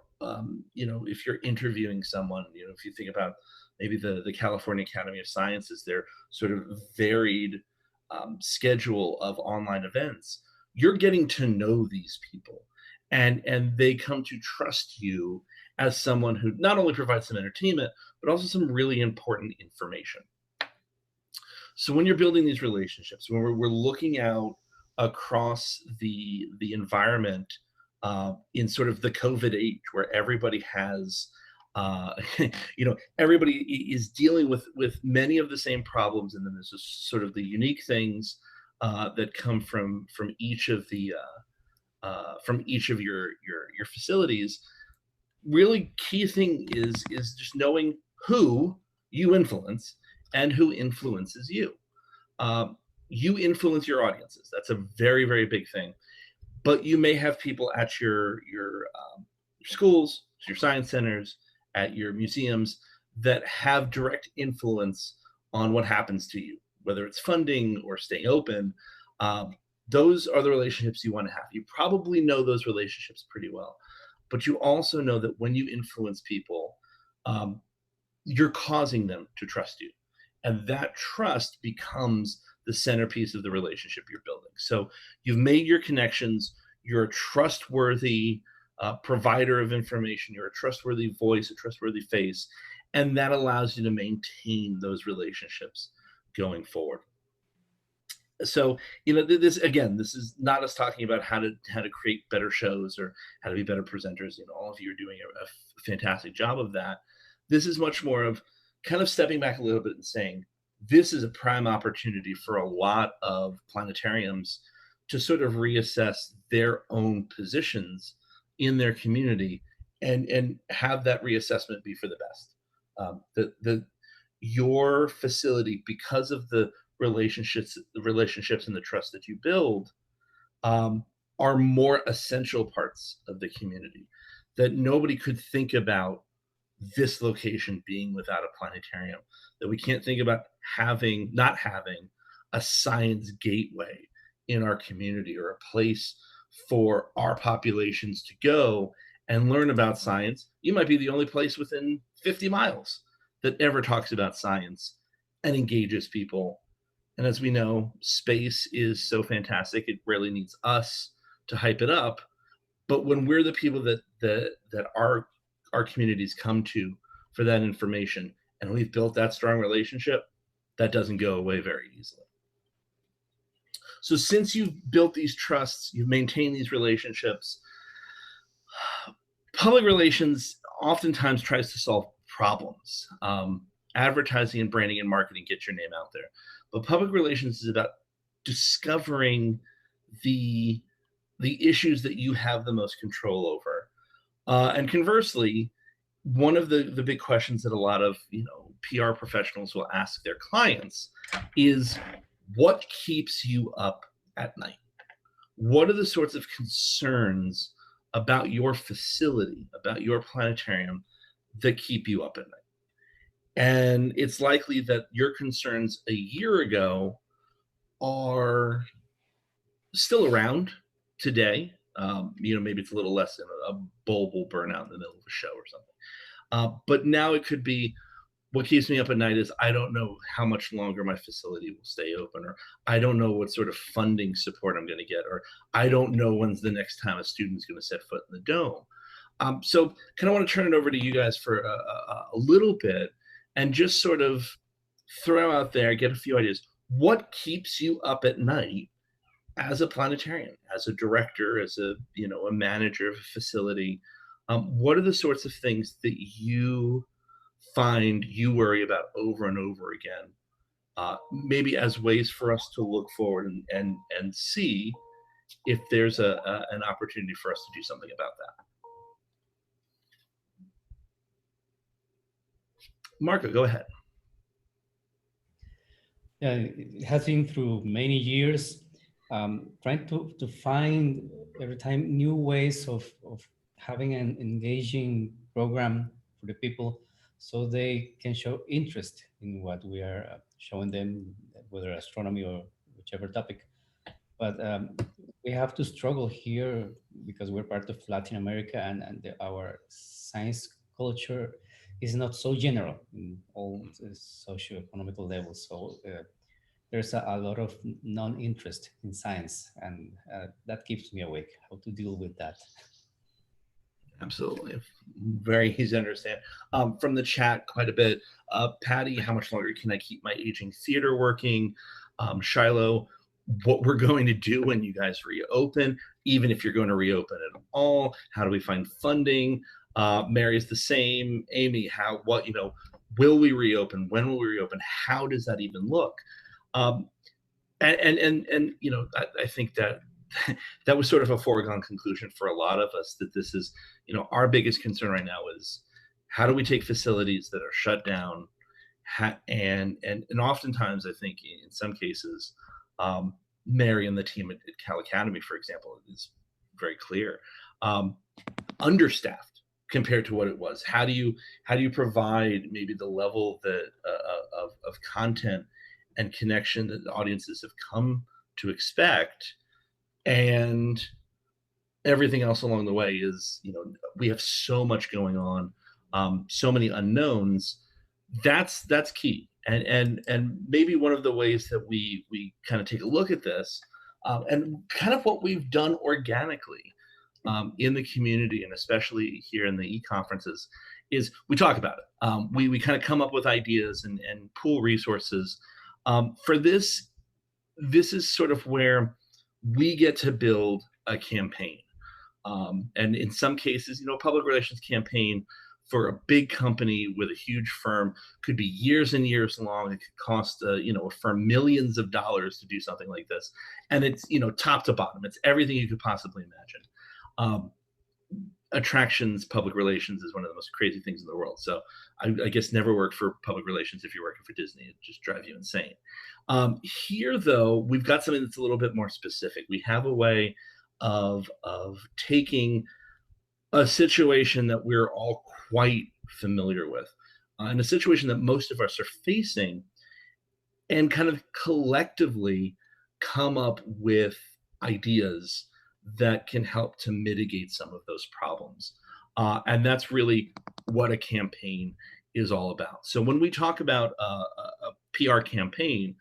if you're interviewing someone, if you think about maybe the California Academy of Sciences, their sort of varied schedule of online events, you're getting to know these people, and they come to trust you as someone who not only provides some entertainment, but also some really important information. So when you're building these relationships, when we're looking out across the environment in sort of the COVID age, where everybody has, everybody is dealing with many of the same problems, and then there's just sort of the unique things that come from each of the your facilities. Really key thing is just knowing who you influence and who influences you. You influence your audiences. That's a very, very big thing. But you may have people at your schools, your science centers, at your museums that have direct influence on what happens to you, whether it's funding or staying open. Those are the relationships you want to have. You probably know those relationships pretty well. But you also know that when you influence people, you're causing them to trust you. And that trust becomes the centerpiece of the relationship you're building. So you've made your connections, you're a trustworthy provider of information, you're a trustworthy voice, a trustworthy face, and that allows you to maintain those relationships going forward. So, this is not us talking about how to create better shows or how to be better presenters. All of you are doing a fantastic job of that. This is much more of kind of stepping back a little bit and saying, this is a prime opportunity for a lot of planetariums to sort of reassess their own positions in their community and have that reassessment be for the best. Your facility, because of the relationships and the trust that you build, are more essential parts of the community, that nobody could think about this location being without a planetarium, that we can't think about not having a science gateway in our community, or a place for our populations to go and learn about science. You might be the only place within 50 miles that ever talks about science and engages people. And as we know, space is so fantastic, it rarely needs us to hype it up. But when we're the people that our communities come to for that information, and we've built that strong relationship, that doesn't go away very easily. So since you've built these trusts, you've maintained these relationships, public relations oftentimes tries to solve problems. Advertising and branding and marketing get your name out there. But public relations is about discovering the issues that you have the most control over. And conversely, one of the big questions that a lot of PR professionals will ask their clients is, what keeps you up at night? What are the sorts of concerns about your facility, about your planetarium, that keep you up at night? And it's likely that your concerns a year ago are still around today. Maybe it's a little less than a bulb will burn out in the middle of a show or something. But now it could be, what keeps me up at night is, I don't know how much longer my facility will stay open, or I don't know what sort of funding support I'm going to get, or I don't know when's the next time a student's going to set foot in the dome. So kind of want to turn it over to you guys for a little bit, and just sort of throw out there, get a few ideas. What keeps you up at night as a planetarian, as a director, as a manager of a facility? What are the sorts of things that you find you worry about over and over again, maybe as ways for us to look forward and see if there's an opportunity for us to do something about that? Marco, go ahead. Yeah, it has been through many years, trying to find every time new ways of having an engaging program for the people so they can show interest in what we are showing them, whether astronomy or whichever topic. But we have to struggle here because we're part of Latin America, our science culture is not so general in all the socio-economical levels. So there's a lot of non-interest in science, and that keeps me awake. How to deal with that? Absolutely. Very easy to understand. From the chat, quite a bit. Patty, how much longer can I keep my aging theater working? Shiloh, what we're going to do when you guys reopen, even if you're going to reopen at all. How do we find funding? Mary's the same. Amy, will we reopen? When will we reopen? How does that even look? Um, I think that that was sort of a foregone conclusion for a lot of us, that this is, our biggest concern right now is how do we take facilities that are shut down, and oftentimes I think in some cases, Mary and the team at Cal Academy, for example, is very clear, understaffed compared to what it was. How do you provide maybe the level that of content and connection that the audiences have come to expect, and everything else along the way is, we have so much going on, so many unknowns. That's key, and maybe one of the ways that we kind of take a look at this, and kind of what we've done organically in the community, and especially here in the e-conferences, is we talk about it. We kind of come up with ideas and pool resources. For this is sort of where we get to build a campaign. And in some cases, public relations campaign for a big company with a huge firm could be years and years long. It could cost a firm millions of dollars to do something like this. And it's, top to bottom. It's everything you could possibly imagine. Attractions, public relations is one of the most crazy things in the world. So I guess never work for public relations if you're working for Disney. It just drives you insane. Here, though, we've got something that's a little bit more specific. We have a way of taking a situation that we're all quite familiar with, and a situation that most of us are facing, and kind of collectively come up with ideas that can help to mitigate some of those problems. And that's really what a campaign is all about. So when we talk about a PR campaign,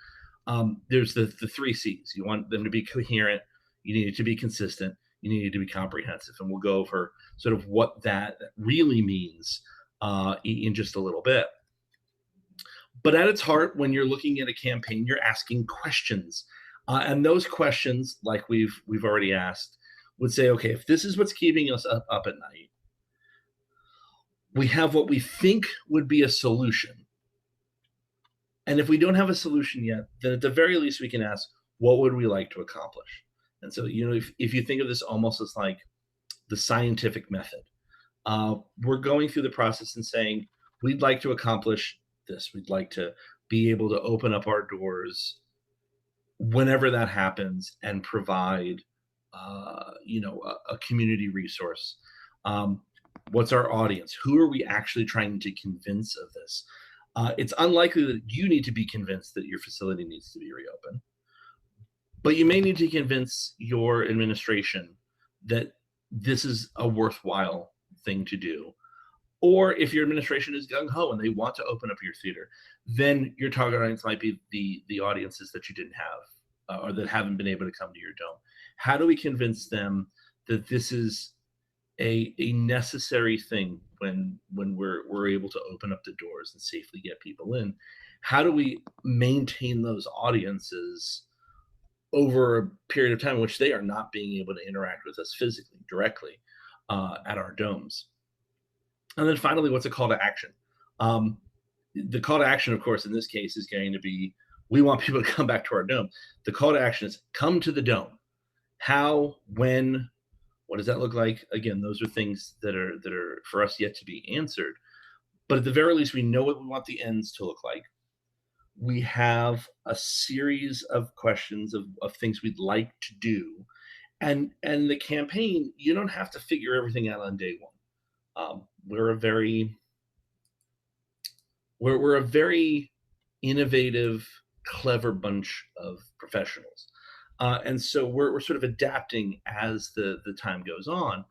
there's the 3 C's. You want them to be coherent, you need it to be consistent, you need it to be comprehensive. And we'll go over sort of what that really means in just a little bit. But at its heart, when you're looking at a campaign, you're asking questions. And those questions, like we've already asked, would say, okay, if this is what's keeping us up at night, we have what we think would be a solution. And if we don't have a solution yet, then at the very least we can ask, what would we like to accomplish? And so, if you think of this almost as like the scientific method, we're going through the process and saying, we'd like to accomplish this. We'd like to be able to open up our doors whenever that happens and provide, a community resource. What's our audience? Who are we actually trying to convince of this? It's unlikely that you need to be convinced that your facility needs to be reopened, but you may need to convince your administration that this is a worthwhile thing to do. Or if your administration is gung-ho and they want to open up your theater, then your target audience might be the audiences that you didn't have, or that haven't been able to come to your dome. How do we convince them that this is a necessary thing when we're able to open up the doors and safely get people in? How do we maintain those audiences over a period of time in which they are not being able to interact with us physically, directly at our domes? And then finally, what's a call to action? The call to action, of course, in this case is going to be, we want people to come back to our dome. The call to action is come to the dome. How, when, what does that look like? Again, those are things that are for us yet to be answered. But at the very least, we know what we want the ends to look like. we have a series of questions of things we'd like to do. And the campaign, you don't have to figure everything out on day one. We're a very innovative, clever bunch of professionals. And so we're sort of adapting as the time goes on,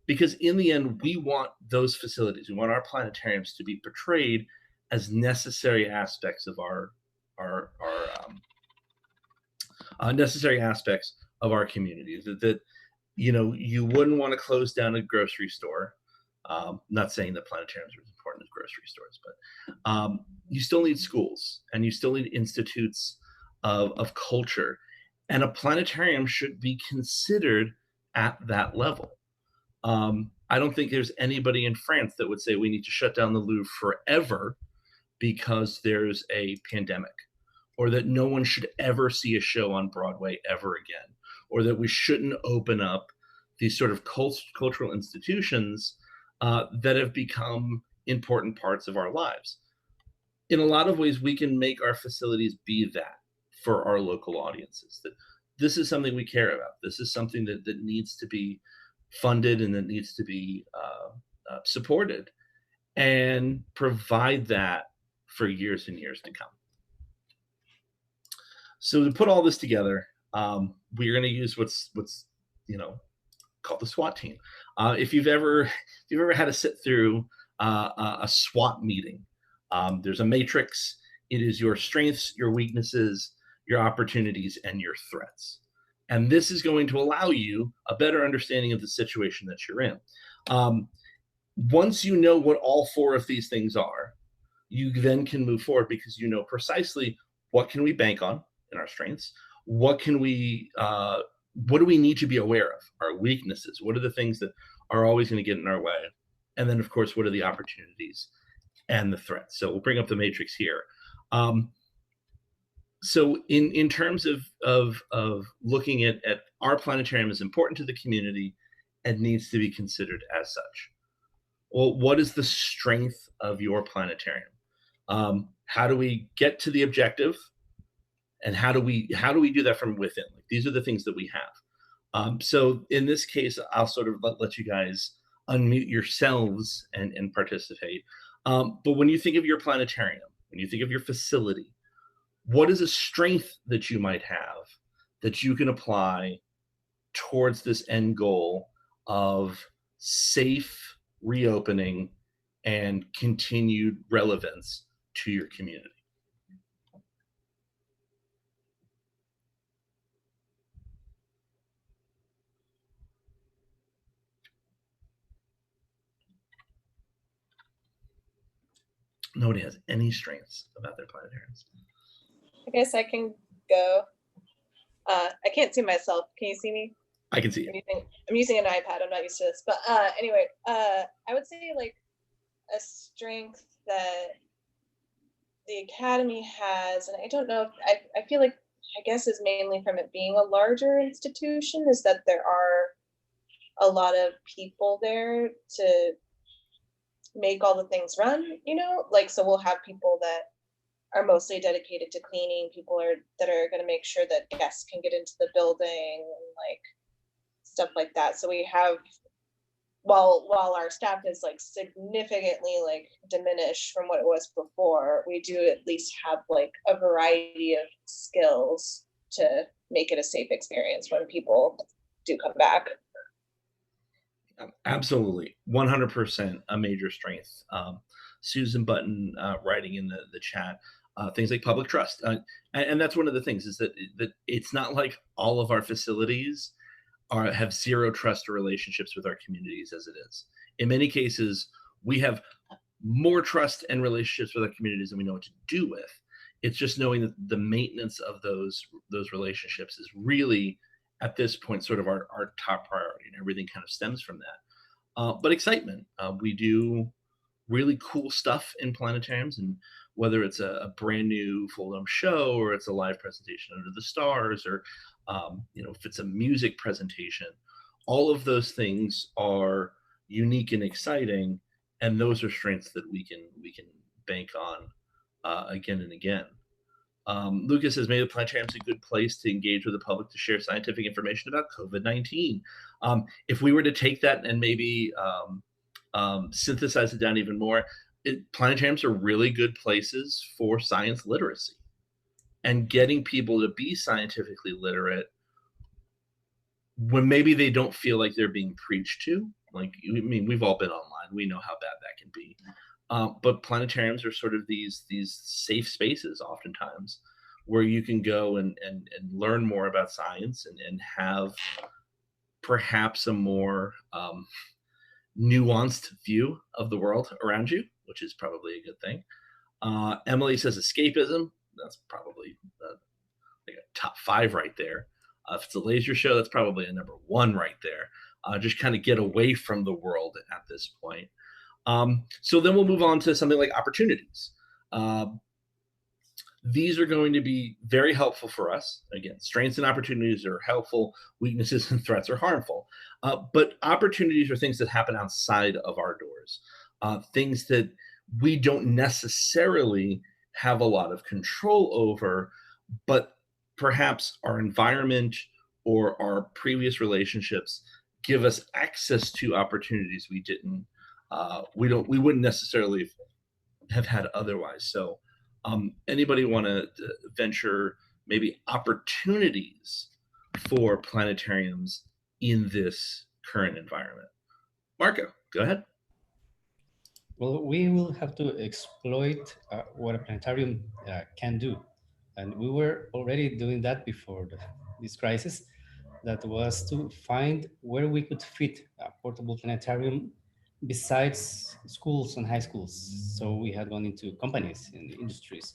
because in the end, we want those facilities, we want our planetariums to be portrayed as necessary aspects of necessary aspects of our community. That you wouldn't want to close down a grocery store. Not saying that planetariums are as important as grocery stores, but you still need schools, and you still need institutes of culture, and a planetarium should be considered at that level. I don't think there's anybody in France that would say we need to shut down the Louvre forever because there's a pandemic, or that no one should ever see a show on Broadway ever again, or that we shouldn't open up these sort of cultural institutions that have become important parts of our lives. In a lot of ways, we can make our facilities be that for our local audiences, that this is something we care about. This is something that needs to be funded and that needs to be supported, and provide that for years and years to come. So to put all this together, we're going to use what's called the SWAT team. If you've ever had to sit through a SWAT meeting, there's a matrix. It is your strengths, your weaknesses, your opportunities, and your threats. And this is going to allow you a better understanding of the situation that you're in. Once you know what all four of these things are, you then can move forward, because you know precisely what can we bank on in our strengths, what do we need to be aware of, our weaknesses, what are the things that are always going to get in our way, and then of course what are the opportunities and the threats. So we'll bring up the matrix here. So in terms of looking at our planetarium is important to the community and needs to be considered as such. Well, what is the strength of your planetarium? How do we get to the objective? And how do we do that from within? Like, these are the things that we have. So in this case, I'll sort of let you guys unmute yourselves and participate. But when you think of your planetarium, when you think of your facility, what is a strength that you might have that you can apply towards this end goal of safe reopening and continued relevance to your community? Nobody has any strengths about their planetariums. I guess I can go. I can't see myself. Can you see me? I can see you. I'm using an iPad. I'm not used to this. But anyway, I would say like a strength that the Academy has, and I don't know if I feel like, I guess is mainly from it being a larger institution, is that there are a lot of people there to make all the things run, like, so we'll have people that are mostly dedicated to cleaning, people that are going to make sure that guests can get into the building and like stuff like that. So we have, while our staff is like significantly like diminished from what it was before, we do at least have like a variety of skills to make it a safe experience when people do come back. Absolutely, 100% a major strength. Susan Button writing in the chat, things like public trust, and that's one of the things, is that it's not like all of our facilities have zero trust or relationships with our communities as it is. In many cases, we have more trust and relationships with our communities than we know what to do with. It's just knowing that the maintenance of those relationships is really, at this point, sort of our top priority, and everything kind of stems from that. But excitement. We do really cool stuff in planetariums, and whether it's a brand new full-dome show, or it's a live presentation under the stars, or if it's a music presentation, all of those things are unique and exciting, and those are strengths that we can bank on again and again. Lucas says, maybe the planetarium is a good place to engage with the public to share scientific information about COVID-19. If we were to take that and maybe synthesize it down even more, planetariums are really good places for science literacy and getting people to be scientifically literate when maybe they don't feel like they're being preached to. Like, I mean, we've all been online. We know how bad that can be. But planetariums are sort of these safe spaces oftentimes where you can go and learn more about science and have perhaps a more nuanced view of the world around you, which is probably a good thing. Emily says escapism. That's probably like a top 5 right there. If it's a laser show, that's probably a number 1 right there. Just kind of get away from the world at this point. So then we'll move on to something like opportunities. These are going to be very helpful for us. Again, strengths and opportunities are helpful, weaknesses and threats are harmful. But opportunities are things that happen outside of our doors, things that we don't necessarily have a lot of control over, but perhaps our environment or our previous relationships give us access to opportunities we wouldn't necessarily have had otherwise. So anybody want to venture maybe opportunities for planetariums in this current environment? Marco, go ahead. Well, we will have to exploit what a planetarium can do. And we were already doing that before this crisis. That was to find where we could fit a portable planetarium besides schools and high schools. So we had gone into companies in the industries.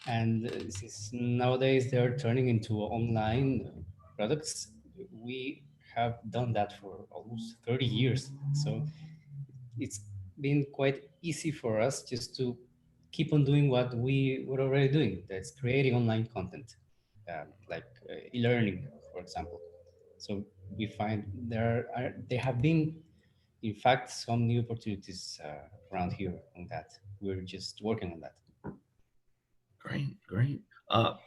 And since nowadays they're turning into online products, we have done that for almost 30 years. So it's been quite easy for us just to keep on doing what we were already doing. That's creating online content, like e-learning, for example. So we find there have been, in fact, some new opportunities around here on that. We're just working on that. Great.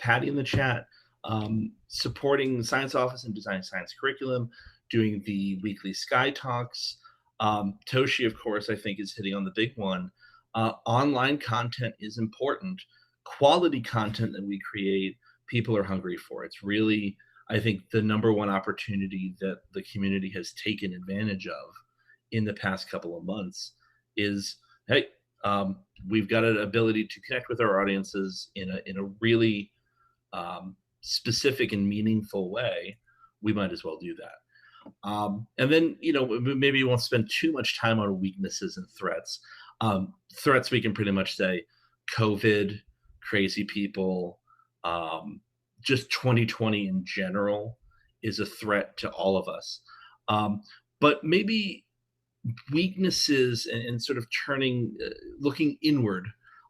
Patty in the chat, supporting the science office and designing science curriculum, doing the weekly Sky Talks. Toshi, of course, I think is hitting on the big one. Online content is important. Quality content that we create, people are hungry for. It's really, I think, the number one opportunity that the community has taken advantage of in the past couple of months is, hey, we've got an ability to connect with our audiences in a really specific and meaningful way. We might as well do that. And then, maybe we won't spend too much time on weaknesses and threats. Threats, we can pretty much say COVID, crazy people, just 2020 in general is a threat to all of us. But maybe weaknesses and sort of looking inward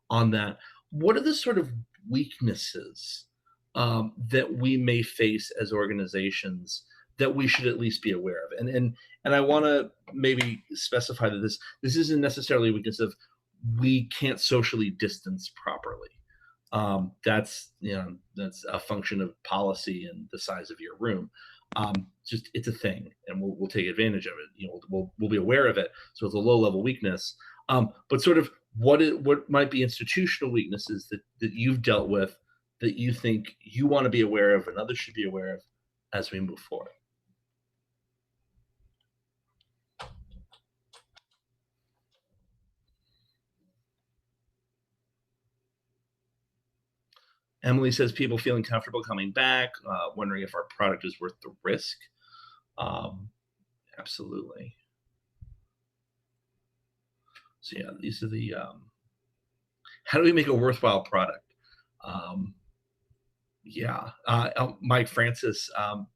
on that. What are the sort of weaknesses that we may face as organizations that we should at least be aware of? And I want to maybe specify that this isn't necessarily a weakness of we can't socially distance properly. That's a function of policy and the size of your room. Just it's a thing, and we'll take advantage of it. We'll be aware of it. So it's a low level weakness. But sort of what might be institutional weaknesses that you've dealt with that you think you want to be aware of and others should be aware of as we move forward? Emily says people feeling comfortable coming back, wondering if our product is worth the risk. Absolutely. So yeah, these are the, how do we make a worthwhile product? Mike Francis,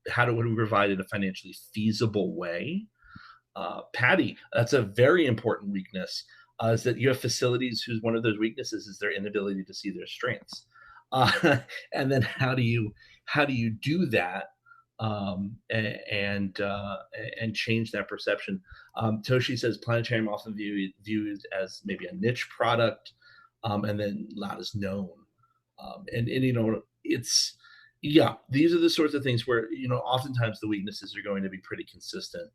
how do we provide in a financially feasible way? Patty, that's a very important weakness, is that you have facilities whose one of those weaknesses is their inability to see their strengths. And then how do you do that and change that perception? Toshi says planetarium often viewed as maybe a niche product, and then not as known. And it's, yeah, these are the sorts of things where, oftentimes the weaknesses are going to be pretty consistent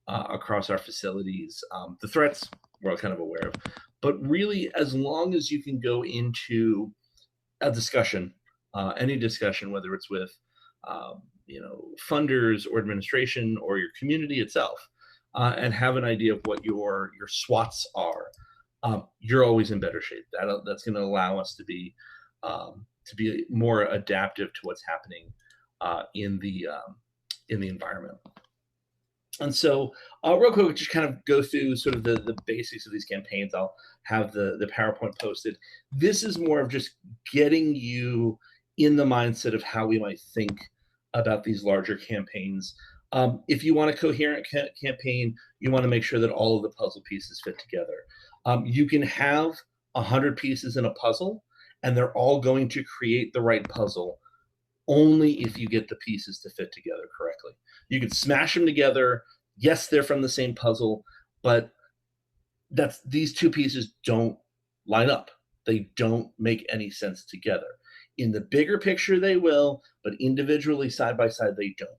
across our facilities. The threats we're all kind of aware of, but really, as long as you can go into a discussion, any discussion, whether it's with, funders or administration or your community itself, and have an idea of what your SWOTs are, you're always in better shape. That's going to allow us to be more adaptive to what's happening in the environment. And so, real quick, we'll just kind of go through sort of the basics of these campaigns. I'll have the PowerPoint posted. This is more of just getting you in the mindset of how we might think about these larger campaigns. If you want a coherent campaign, you want to make sure that all of the puzzle pieces fit together. You can have 100 pieces in a puzzle, and they're all going to create the right puzzle only if you get the pieces to fit together correctly. You could smash them together. Yes, they're from the same puzzle, but these two pieces don't line up. They don't make any sense together. In the bigger picture, they will, but individually, side by side, they don't.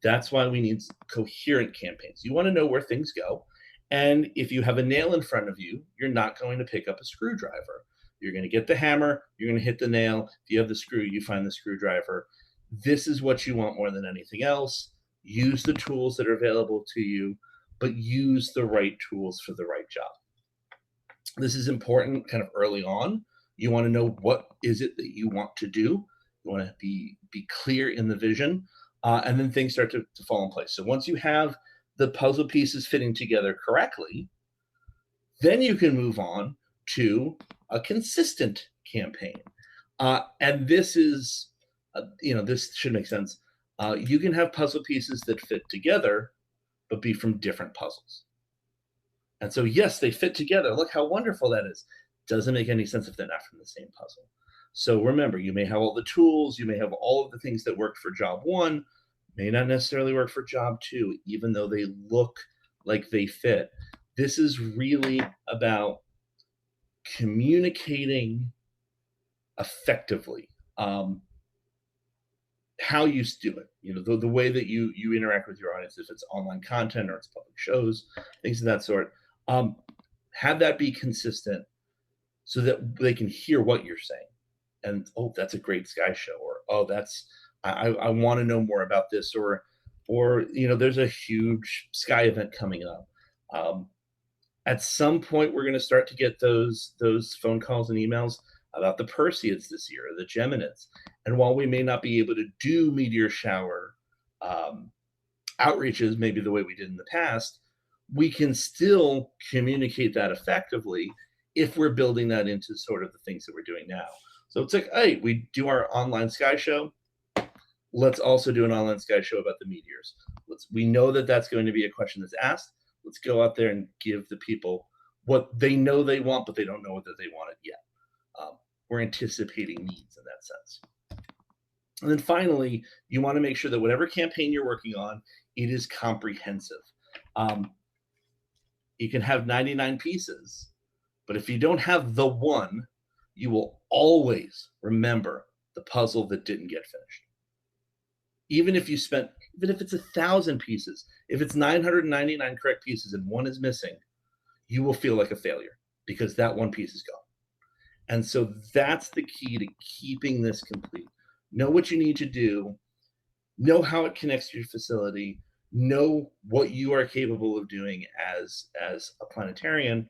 That's why we need coherent campaigns. You want to know where things go. And if you have a nail in front of you, you're not going to pick up a screwdriver. You're going to get the hammer, you're going to hit the nail. If you have the screw, you find the screwdriver. This is what you want more than anything else. Use the tools that are available to you, but use the right tools for the right job. This is important kind of early on. You want to know what is it that you want to do. You want to be clear in the vision, and then things start to fall in place. So once you have the puzzle pieces fitting together correctly, then you can move on to a consistent campaign. And this is, this should make sense. You can have puzzle pieces that fit together, but be from different puzzles. And so, yes, they fit together. Look how wonderful that is. Doesn't make any sense if they're not from the same puzzle. So remember, you may have all the tools, you may have all of the things that worked for job one, may not necessarily work for job two, even though they look like they fit. This is really about communicating effectively, how you do it, the way that you interact with your audience, if it's online content or it's public shows, things of that sort. Have that be consistent so that they can hear what you're saying. And, oh, that's a great sky show, or, oh, I want to know more about this, or there's a huge sky event coming up. At some point, we're going to start to get those phone calls and emails about the Perseids this year, or the Geminids. And while we may not be able to do meteor shower outreaches maybe the way we did in the past, we can still communicate that effectively if we're building that into sort of the things that we're doing now. So it's like, hey, we do our online sky show. Let's also do an online sky show about the meteors. We know that that's going to be a question that's asked. Let's go out there and give the people what they know they want, but they don't know that they want it yet. We're anticipating needs in that sense. And then finally, you want to make sure that whatever campaign you're working on, it is comprehensive. You can have 99 pieces, but if you don't have the one, you will always remember the puzzle that didn't get finished. Even if it's 1,000 pieces, if it's 999 correct pieces and one is missing, you will feel like a failure because that one piece is gone. And so that's the key to keeping this complete. Know what you need to do, know how it connects to your facility, know what you are capable of doing as a planetarian,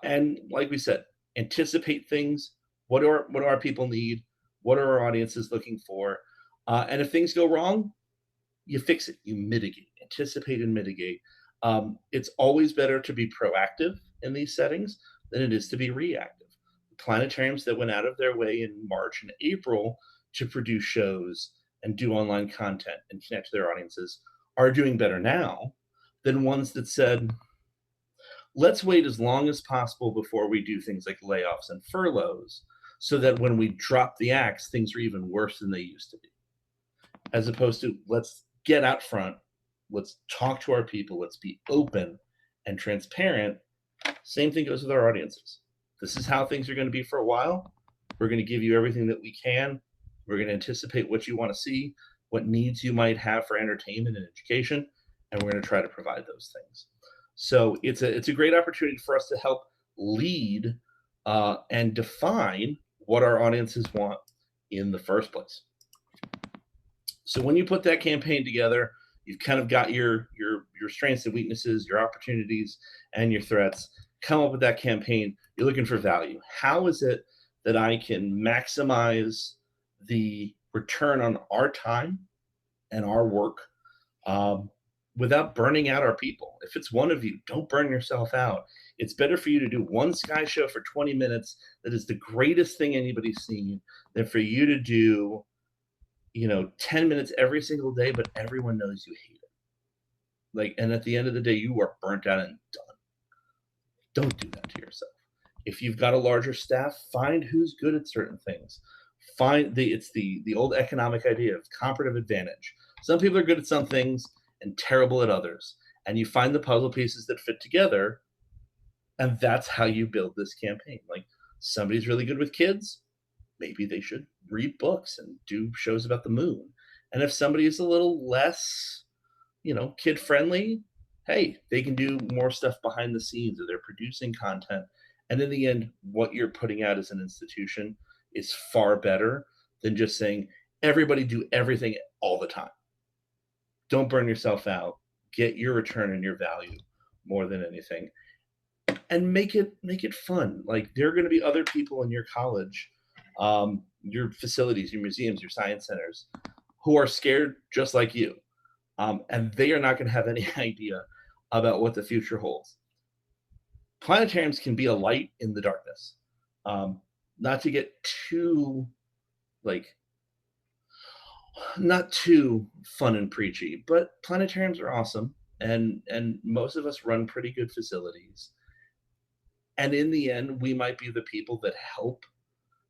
and like we said, anticipate things. What do our people need? What are our audiences looking for? And if things go wrong, you fix it, you mitigate, anticipate and mitigate. It's always better to be proactive in these settings than it is to be reactive. Planetariums that went out of their way in March and April to produce shows and do online content and connect to their audiences are doing better now than ones that said, let's wait as long as possible before we do things like layoffs and furloughs so that when we drop the axe, things are even worse than they used to be. As opposed to, let's get out front, let's talk to our people, let's be open and transparent. Same thing goes with our audiences. This is how things are going to be for a while. We're going to give you everything that we can. We're going to anticipate what you want to see, what needs you might have for entertainment and education, and we're going to try to provide those things. So it's a great opportunity for us to help lead and define what our audiences want in the first place. So when you put that campaign together, you've kind of got your strengths and weaknesses, your opportunities and your threats. Come up with that campaign. You're looking for value. How is it that I can maximize the return on our time and our work without burning out our people? If it's one of you, don't burn yourself out. It's better for you to do one sky show for 20 minutes that is the greatest thing anybody's seen than for you to do 10 minutes every single day, but everyone knows you hate it. And at the end of the day, you are burnt out and done. Don't do that to yourself. If you've got a larger staff, find who's good at certain things. It's the old economic idea of comparative advantage. Some people are good at some things and terrible at others. And you find the puzzle pieces that fit together, and that's how you build this campaign. Like, somebody's really good with kids, maybe they should read books and do shows about the moon. And if somebody is a little less, kid friendly, hey, they can do more stuff behind the scenes, or they're producing content. And in the end, what you're putting out as an institution is far better than just saying, everybody do everything all the time. Don't burn yourself out. Get your return and your value more than anything. And make it fun. Like, there are going to be other people in your college, your facilities, your museums, your science centers, who are scared just like you. And they are not going to have any idea about what the future holds. Planetariums can be a light in the darkness. Not to get too, not too fun and preachy, but planetariums are awesome. And most of us run pretty good facilities. And in the end, we might be the people that help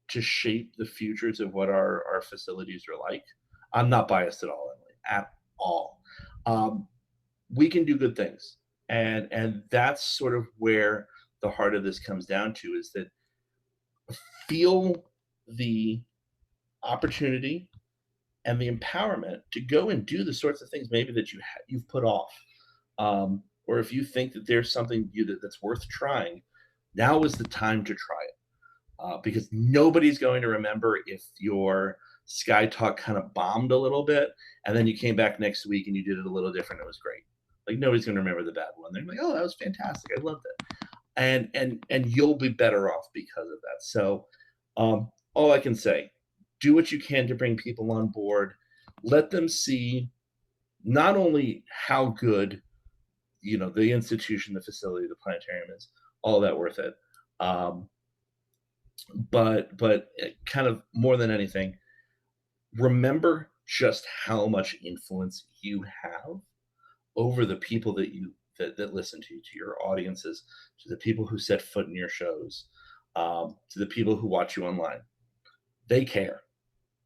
to shape the futures of what our facilities are like. I'm not biased at all, Emily, at all. We can do good things. And that's sort of where the heart of this comes down to, is that feel the opportunity and the empowerment to go and do the sorts of things maybe that you've put off. Or if you think that there's something that's worth trying, now is the time to try it. Because nobody's going to remember if your Sky Talk kind of bombed a little bit, and then you came back next week and you did it a little different. It was great. Like, nobody's going to remember the bad one. They're like, oh, that was fantastic. I loved it. And you'll be better off because of that. So all I can say, do what you can to bring people on board. Let them see not only how good, the institution, the facility, the planetarium is, all that worth it. But kind of more than anything, remember just how much influence you have over the people that listen to you, to your audiences, to the people who set foot in your shows, to the people who watch you online. They care.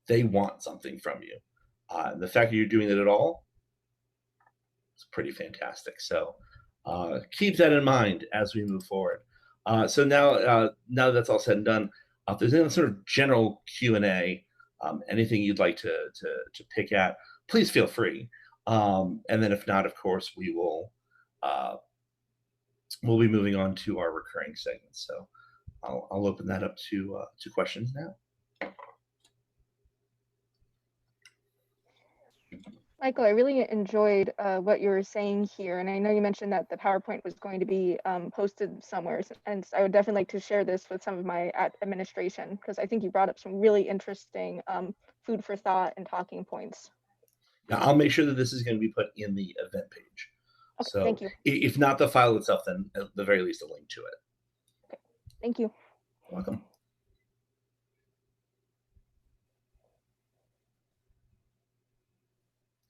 They want something from you. The fact that you're doing it at all is pretty fantastic. So keep that in mind as we move forward. So now that's all said and done, if there's any sort of general Q&A, anything you'd like to pick at, please feel free. And then if not, of course, we'll be moving on to our recurring segments. So I'll open that up to questions now. Michael, I really enjoyed what you were saying here, and I know you mentioned that the PowerPoint was going to be posted somewhere, and I would definitely like to share this with some of my administration, because I think you brought up some really interesting food for thought and talking points. Now, I'll make sure that this is going to be put in the event page. Okay, so thank you. If not the file itself, then at the very least a link to it. Okay, thank you. You're welcome.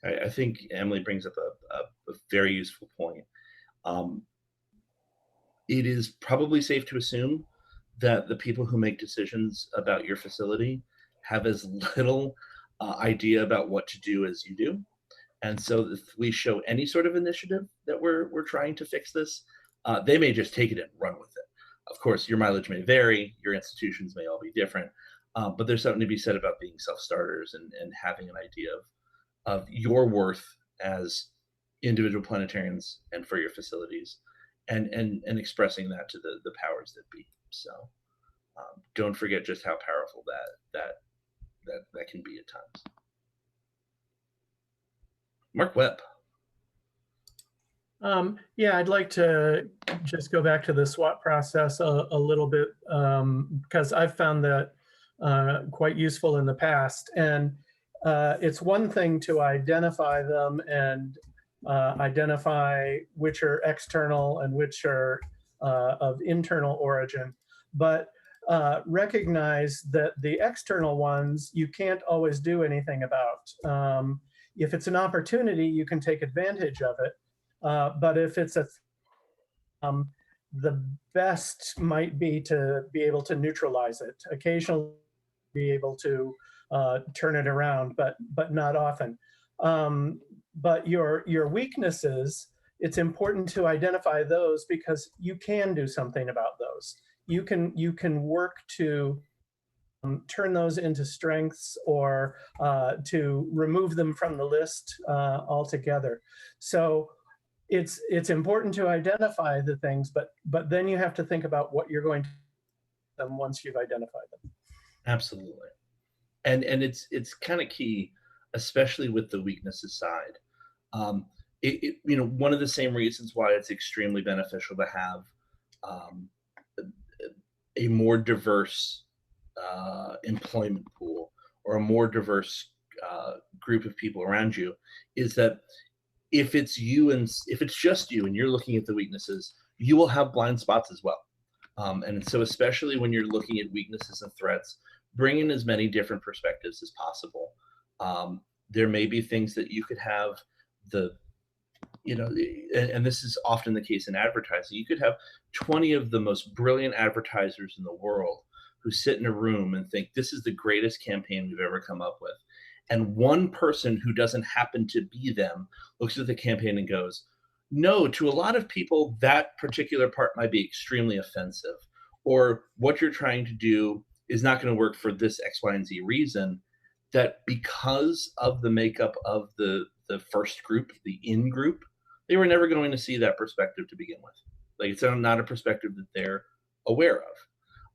I think Emily brings up a very useful point. It is probably safe to assume that the people who make decisions about your facility have as little idea about what to do as you do. And so if we show any sort of initiative that we're trying to fix this, they may just take it and run with it. Of course, your mileage may vary, your institutions may all be different, But there's something to be said about being self-starters and having an idea of your worth as individual planetarians and for your facilities, and expressing that to the powers that be. So don't forget just how powerful that can be at times. Mark Webb. Yeah, I'd like to just go back to the SWOT process a little bit, because I've found that quite useful in the past. And it's one thing to identify them and identify which are external and which are of internal origin, but recognize that the external ones you can't always do anything about. If it's an opportunity, you can take advantage of it. But if it's the best might be to be able to neutralize it. Occasionally be able to turn it around, but not often. But your weaknesses, it's important to identify those because you can do something about those. You can work to turn those into strengths or to remove them from the list altogether. So it's important to identify the things, but then you have to think about what you're going to do them once you've identified them. Absolutely. And it's kind of key, especially with the weaknesses side. One of the same reasons why it's extremely beneficial to have a more diverse employment pool or a more diverse group of people around you is that if it's just you and you're looking at the weaknesses, you will have blind spots as well. And so especially when you're looking at weaknesses and threats, bring in as many different perspectives as possible. There may be things that you could have and this is often the case in advertising. You could have 20 of the most brilliant advertisers in the world who sit in a room and think this is the greatest campaign we've ever come up with. And one person who doesn't happen to be them looks at the campaign and goes, no, to a lot of people, that particular part might be extremely offensive, or what you're trying to do is not going to work for this X, Y, and Z reason. That because of the makeup of the first group, the in group, they were never going to see that perspective to begin with. Like, it's not a perspective that they're aware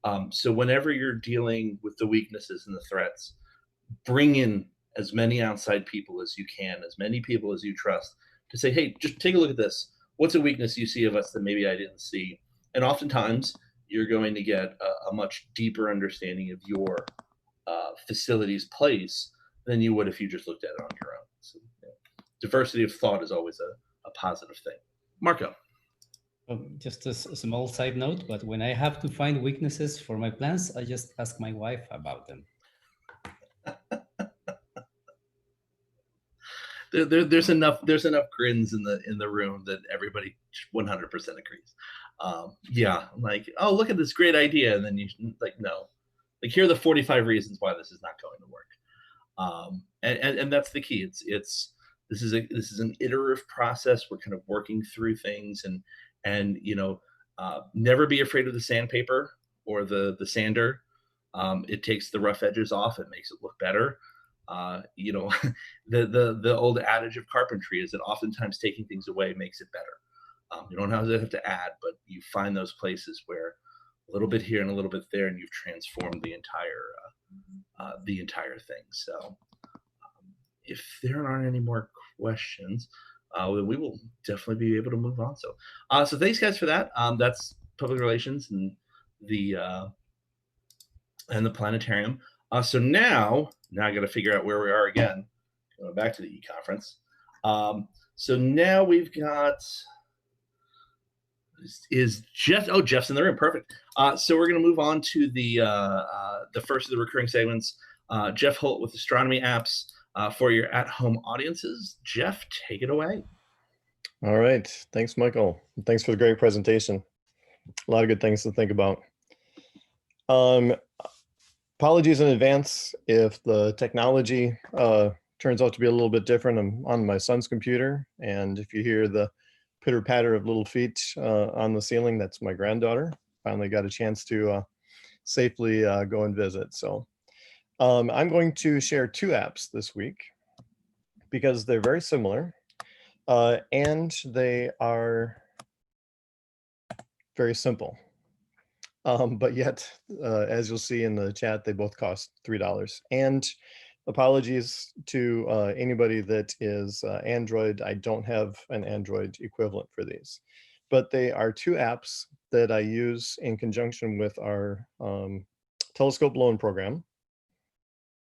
of. So whenever you're dealing with the weaknesses and the threats, bring in as many outside people as you can, as many people as you trust, to say, hey, just take a look at this. What's a weakness you see of us that maybe I didn't see? And oftentimes, you're going to get a much deeper understanding of your facility's place than you would if you just looked at it on your own. So, diversity of thought is always a positive thing. Marco. Just a small side note, but when I have to find weaknesses for my plans, I just ask my wife about them. There's enough grins in the room that everybody 100% agrees. Yeah, like, oh, look at this great idea, and then you like, no, like, here are the 45 reasons why this is not going to work. And that's the key. This is an iterative process. We're kind of working through things, and never be afraid of the sandpaper or the sander. It takes the rough edges off. It makes it look better. The old adage of carpentry is that oftentimes taking things away makes it better. You don't have to add, but you find those places where a little bit here and a little bit there, and you've transformed the entire thing. So if there aren't any more questions, we will definitely be able to move on. So thanks, guys, for that. That's public relations and the planetarium. So now I got to figure out where we are again. Going back to the e-conference. So now we've got is Geoff. Oh, Geoff's in the room. Perfect. So we're going to move on to the first of the recurring segments. Geoff Holt with Astronomy Apps for your at-home audiences. Geoff, take it away. All right. Thanks, Michael. Thanks for the great presentation. A lot of good things to think about. Apologies in advance if the technology turns out to be a little bit different. I'm on my son's computer, and if you hear the pitter patter of little feet on the ceiling, that's my granddaughter. Finally got a chance to safely go and visit. So I'm going to share two apps this week because they're very similar and they are very simple. But yet, as you'll see in the chat, they both cost $3. And apologies to anybody that is Android. I don't have an Android equivalent for these, but they are two apps that I use in conjunction with our telescope loan program,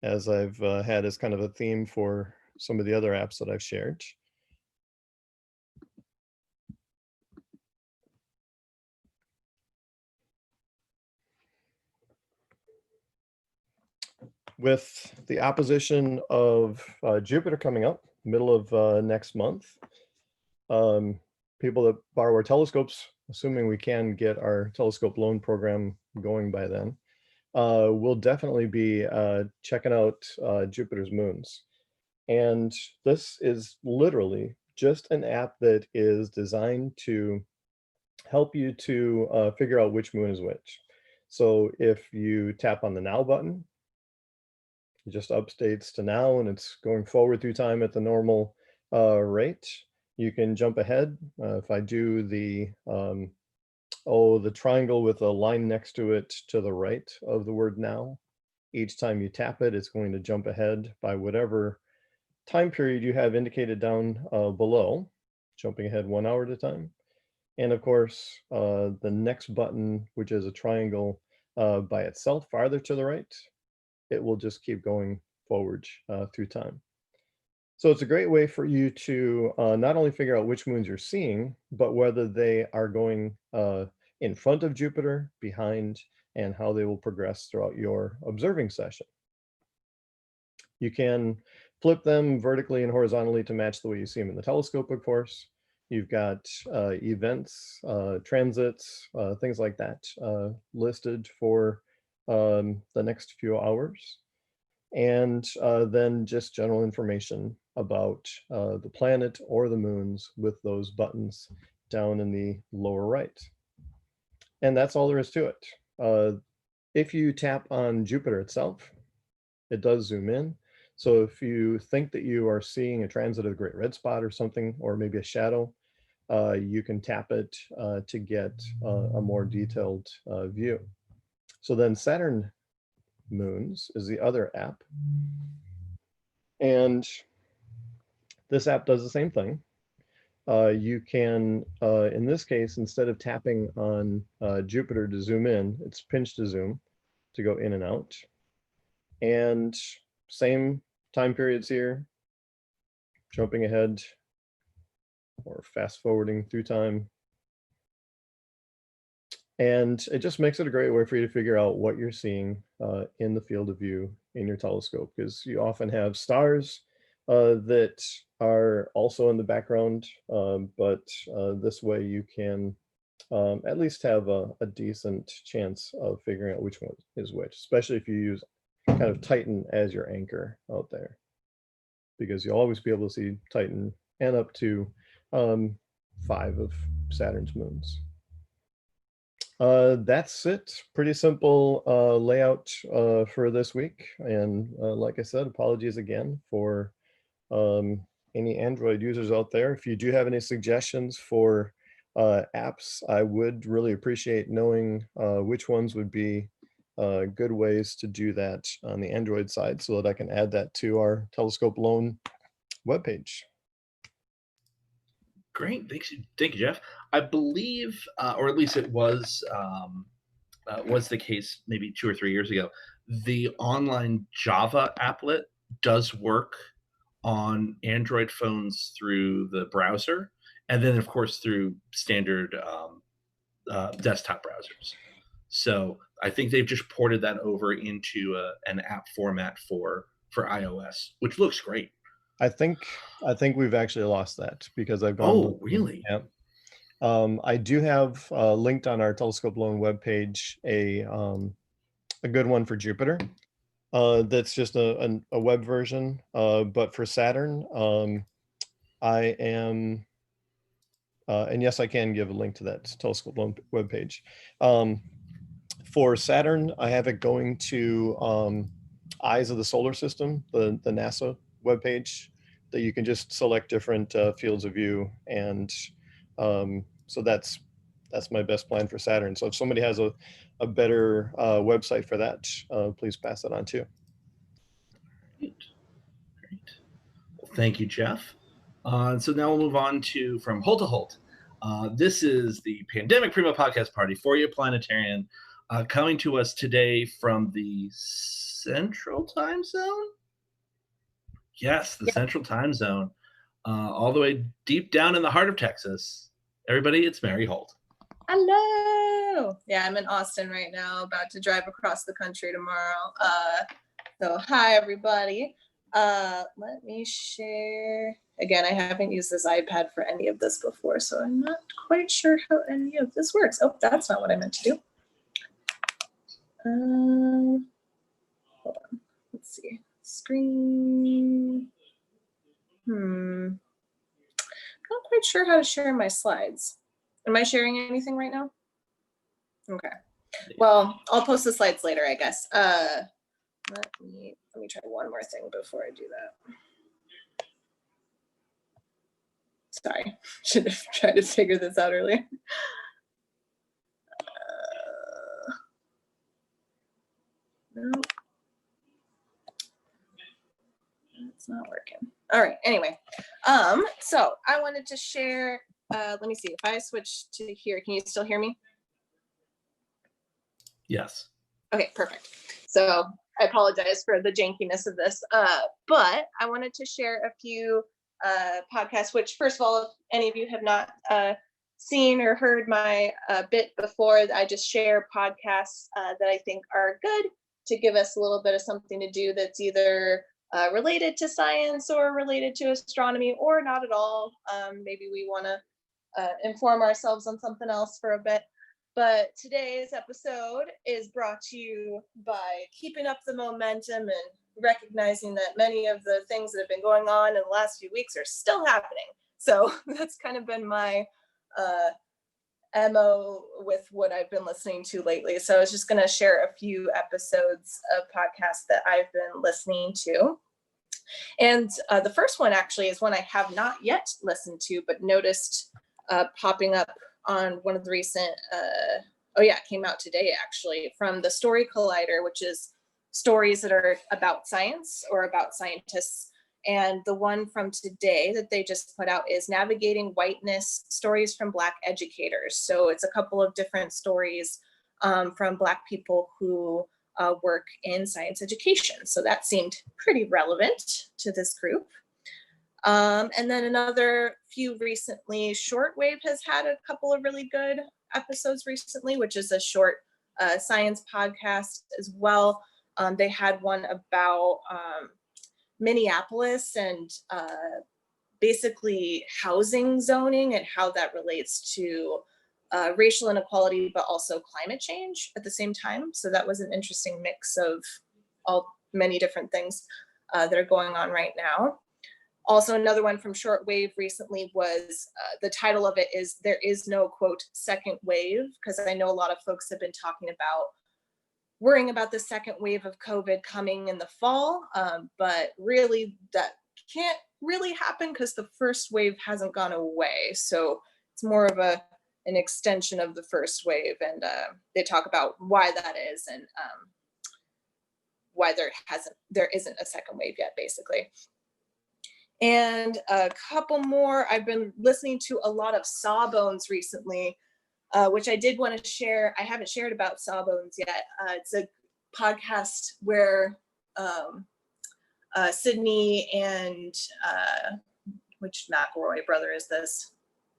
as I've had as kind of a theme for some of the other apps that I've shared. With the opposition of Jupiter coming up, middle of next month, people that borrow our telescopes, assuming we can get our telescope loan program going by then, will definitely be checking out Jupiter's moons. And this is literally just an app that is designed to help you to figure out which moon is which. So if you tap on the now button, it just updates to now and it's going forward through time at the normal rate. You can jump ahead. If I do the triangle with a line next to it to the right of the word now, each time you tap it, it's going to jump ahead by whatever time period you have indicated down below, jumping ahead 1 hour at a time. And of course, the next button, which is a triangle by itself farther to the right, it will just keep going forward through time. So it's a great way for you to not only figure out which moons you're seeing, but whether they are going in front of Jupiter, behind, and how they will progress throughout your observing session. You can flip them vertically and horizontally to match the way you see them in the telescope, of course. You've got events, transits, things like that listed for the next few hours. And then just general information about the planet or the moons with those buttons down in the lower right. And that's all there is to it. If you tap on Jupiter itself, it does zoom in. So if you think that you are seeing a transit of the Great Red Spot or something, or maybe a shadow, you can tap it to get a more detailed view. So then Saturn moons is the other app. And this app does the same thing. You can, in this case, instead of tapping on Jupiter to zoom in, it's pinch to zoom to go in and out. And same time periods here, jumping ahead or fast forwarding through time. And it just makes it a great way for you to figure out what you're seeing in the field of view in your telescope, because you often have stars that are also in the background, but this way you can at least have a decent chance of figuring out which one is which, especially if you use kind of Titan as your anchor out there, because you'll always be able to see Titan and up to 5 of Saturn's moons. That's it. Pretty simple layout for this week. And like I said, apologies again for any Android users out there. If you do have any suggestions for apps, I would really appreciate knowing which ones would be good ways to do that on the Android side, so that I can add that to our Telescope Loan webpage. Great, thank you, Jeff. I believe, or at least it was the case maybe 2 or 3 years ago, the online Java applet does work on Android phones through the browser, and then of course through standard desktop browsers. So I think they've just ported that over into an app format for iOS, which looks great. I think we've actually lost that, because I've gone. Oh, really? Yeah. I do have linked on our Telescope Loan webpage a good one for Jupiter. That's just a web version. But for Saturn, I am, and yes, I can give a link to that Telescope Loan webpage. For Saturn, I have it going to Eyes of the Solar System, the NASA webpage, that you can just select different fields of view. And so that's my best plan for Saturn. So if somebody has a better website for that, please pass it on too. Great. Great. Well, thank you, Geoff. So now we'll move on to From Holt to Holt. This is the Pandemic Primo Podcast Party for you, Planetarian, coming to us today from the Central Time Zone. Yes, the Central Time Zone, all the way deep down in the heart of Texas. Everybody, it's Mary Holt. Hello. Yeah, I'm in Austin right now, about to drive across the country tomorrow. So hi, everybody. Let me share. Again, I haven't used this iPad for any of this before, so I'm not quite sure how any of this works. Oh, that's not what I meant to do. Hold on. Let's see. Screen. Not quite sure how to share my slides. Am I sharing anything right now? Okay. Well, I'll post the slides later, I guess. Let me try one more thing before I do that. Sorry, should have tried to figure this out earlier. No, it's not working. All right, anyway, so I wanted to share, let me see, if I switch to here, can you still hear me? Yes. Okay, perfect. So I apologize for the jankiness of this, but I wanted to share a few podcasts, which first of all, if any of you have not seen or heard my bit before, I just share podcasts that I think are good to give us a little bit of something to do that's either related to science or related to astronomy or not at all. Maybe we want to inform ourselves on something else for a bit. But today's episode is brought to you by keeping up the momentum and recognizing that many of the things that have been going on in the last few weeks are still happening. So that's kind of been my MO with what I've been listening to lately. So I was just going to share a few episodes of podcasts that I've been listening to. And the first one actually is one I have not yet listened to, but noticed popping up on one of the recent, it came out today actually, from the Story Collider, which is stories that are about science or about scientists. And the one from today that they just put out is Navigating Whiteness, Stories from Black Educators. So it's a couple of different stories from Black people who work in science education. So that seemed pretty relevant to this group. And then another few recently, Shortwave has had a couple of really good episodes recently, which is a short science podcast as well. They had one about Minneapolis and basically housing zoning and how that relates to racial inequality, but also climate change at the same time. So that was an interesting mix of many different things that are going on right now. Also, another one from Shortwave recently was, the title of it is There Is No, quote, Second Wave, because I know a lot of folks have been talking about worrying about the second wave of COVID coming in the fall, but really that can't really happen because the first wave hasn't gone away. So it's more of an extension of the first wave, and they talk about why that is and why there isn't a second wave yet, basically. And a couple more, I've been listening to a lot of Sawbones recently, which I did want to share. I haven't shared about Sawbones yet. It's a podcast where Sydney and which McElroy brother is this?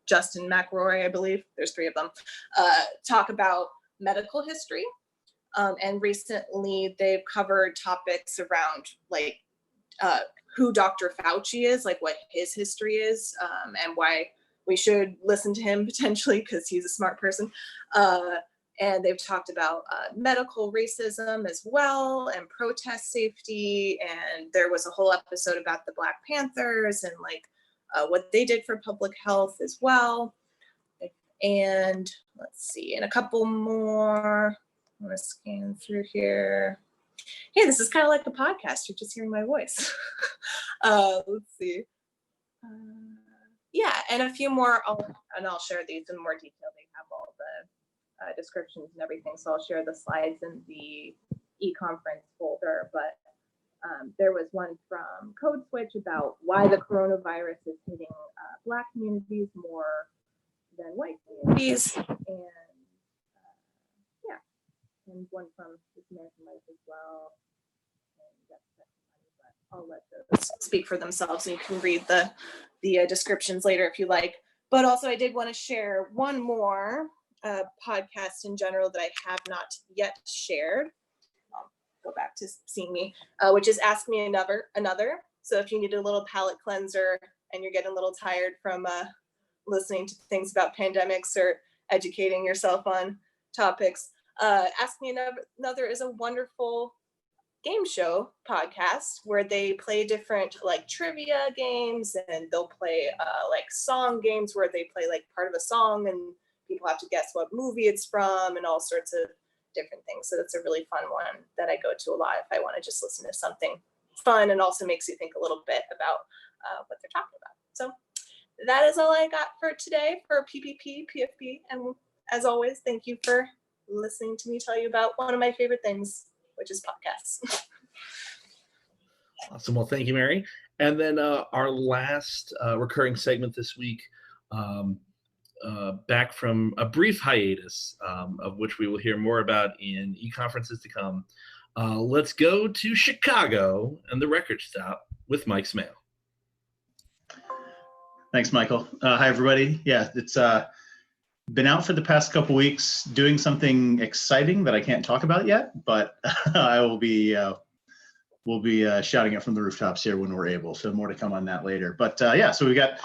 Justin McElroy, I believe. There's three of them. Talk about medical history. And recently they've covered topics around like who Dr. Fauci is, like what his history is, and why we should listen to him potentially because he's a smart person. And they've talked about medical racism as well and protest safety. And there was a whole episode about the Black Panthers and like what they did for public health as well. And let's see, and a couple more. I'm gonna scan through here. hey, this is kind of like a podcast. You're just hearing my voice. Let's see. Yeah, and a few more, I'll share these in more detail. They have all the descriptions and everything, so I'll share the slides in the e-conference folder. But there was one from Code Switch about why the coronavirus is hitting Black communities more than white communities, and yeah, and one from This American Life as well. But I'll let those speak for themselves, and you can read the descriptions later if you like. But also, I did want to share one more podcast in general that I have not yet shared. I'll go back to seeing me, which is Ask Me Another. So if you need a little palate cleanser and you're getting a little tired from listening to things about pandemics or educating yourself on topics, Ask Me Another is a wonderful game show podcast where they play different like trivia games, and they'll play like song games where they play like part of a song and people have to guess what movie it's from and all sorts of different things. So that's a really fun one that I go to a lot if I want to just listen to something fun and also makes you think a little bit about what they're talking about. So that is all I got for today for PFP. And as always, thank you for listening to me tell you about one of my favorite things, which is podcasts. Awesome. Well, thank you, Mary. And then our last recurring segment this week, back from a brief hiatus, of which we will hear more about in e-conferences to come. Let's go to Chicago and the record stop with Mike Smail. Thanks, Michael. Hi, everybody. Yeah, it's been out for the past couple weeks doing something exciting that I can't talk about yet, but I will be we'll be shouting it from the rooftops here when we're able. So more to come on that later. But yeah, so we've got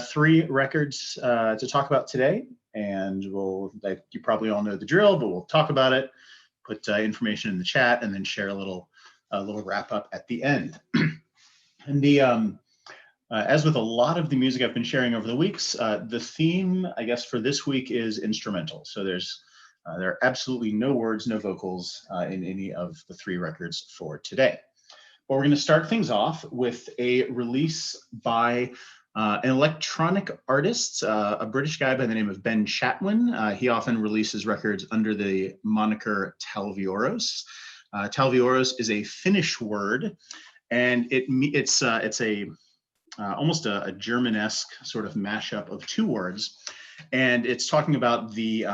3 records to talk about today, and you probably all know the drill, but we'll talk about it, put information in the chat, and then share a little wrap up at the end. And the as with a lot of the music I've been sharing over the weeks, the theme, I guess, for this week is instrumental. So there are absolutely no words, no vocals in any of the 3 records for today. But we're going to start things off with a release by an electronic artist, a British guy by the name of Ben Chatwin. He often releases records under the moniker Talvioros. Talvioros is a Finnish word, and it's almost a German-esque sort of mashup of 2 words. And it's talking about the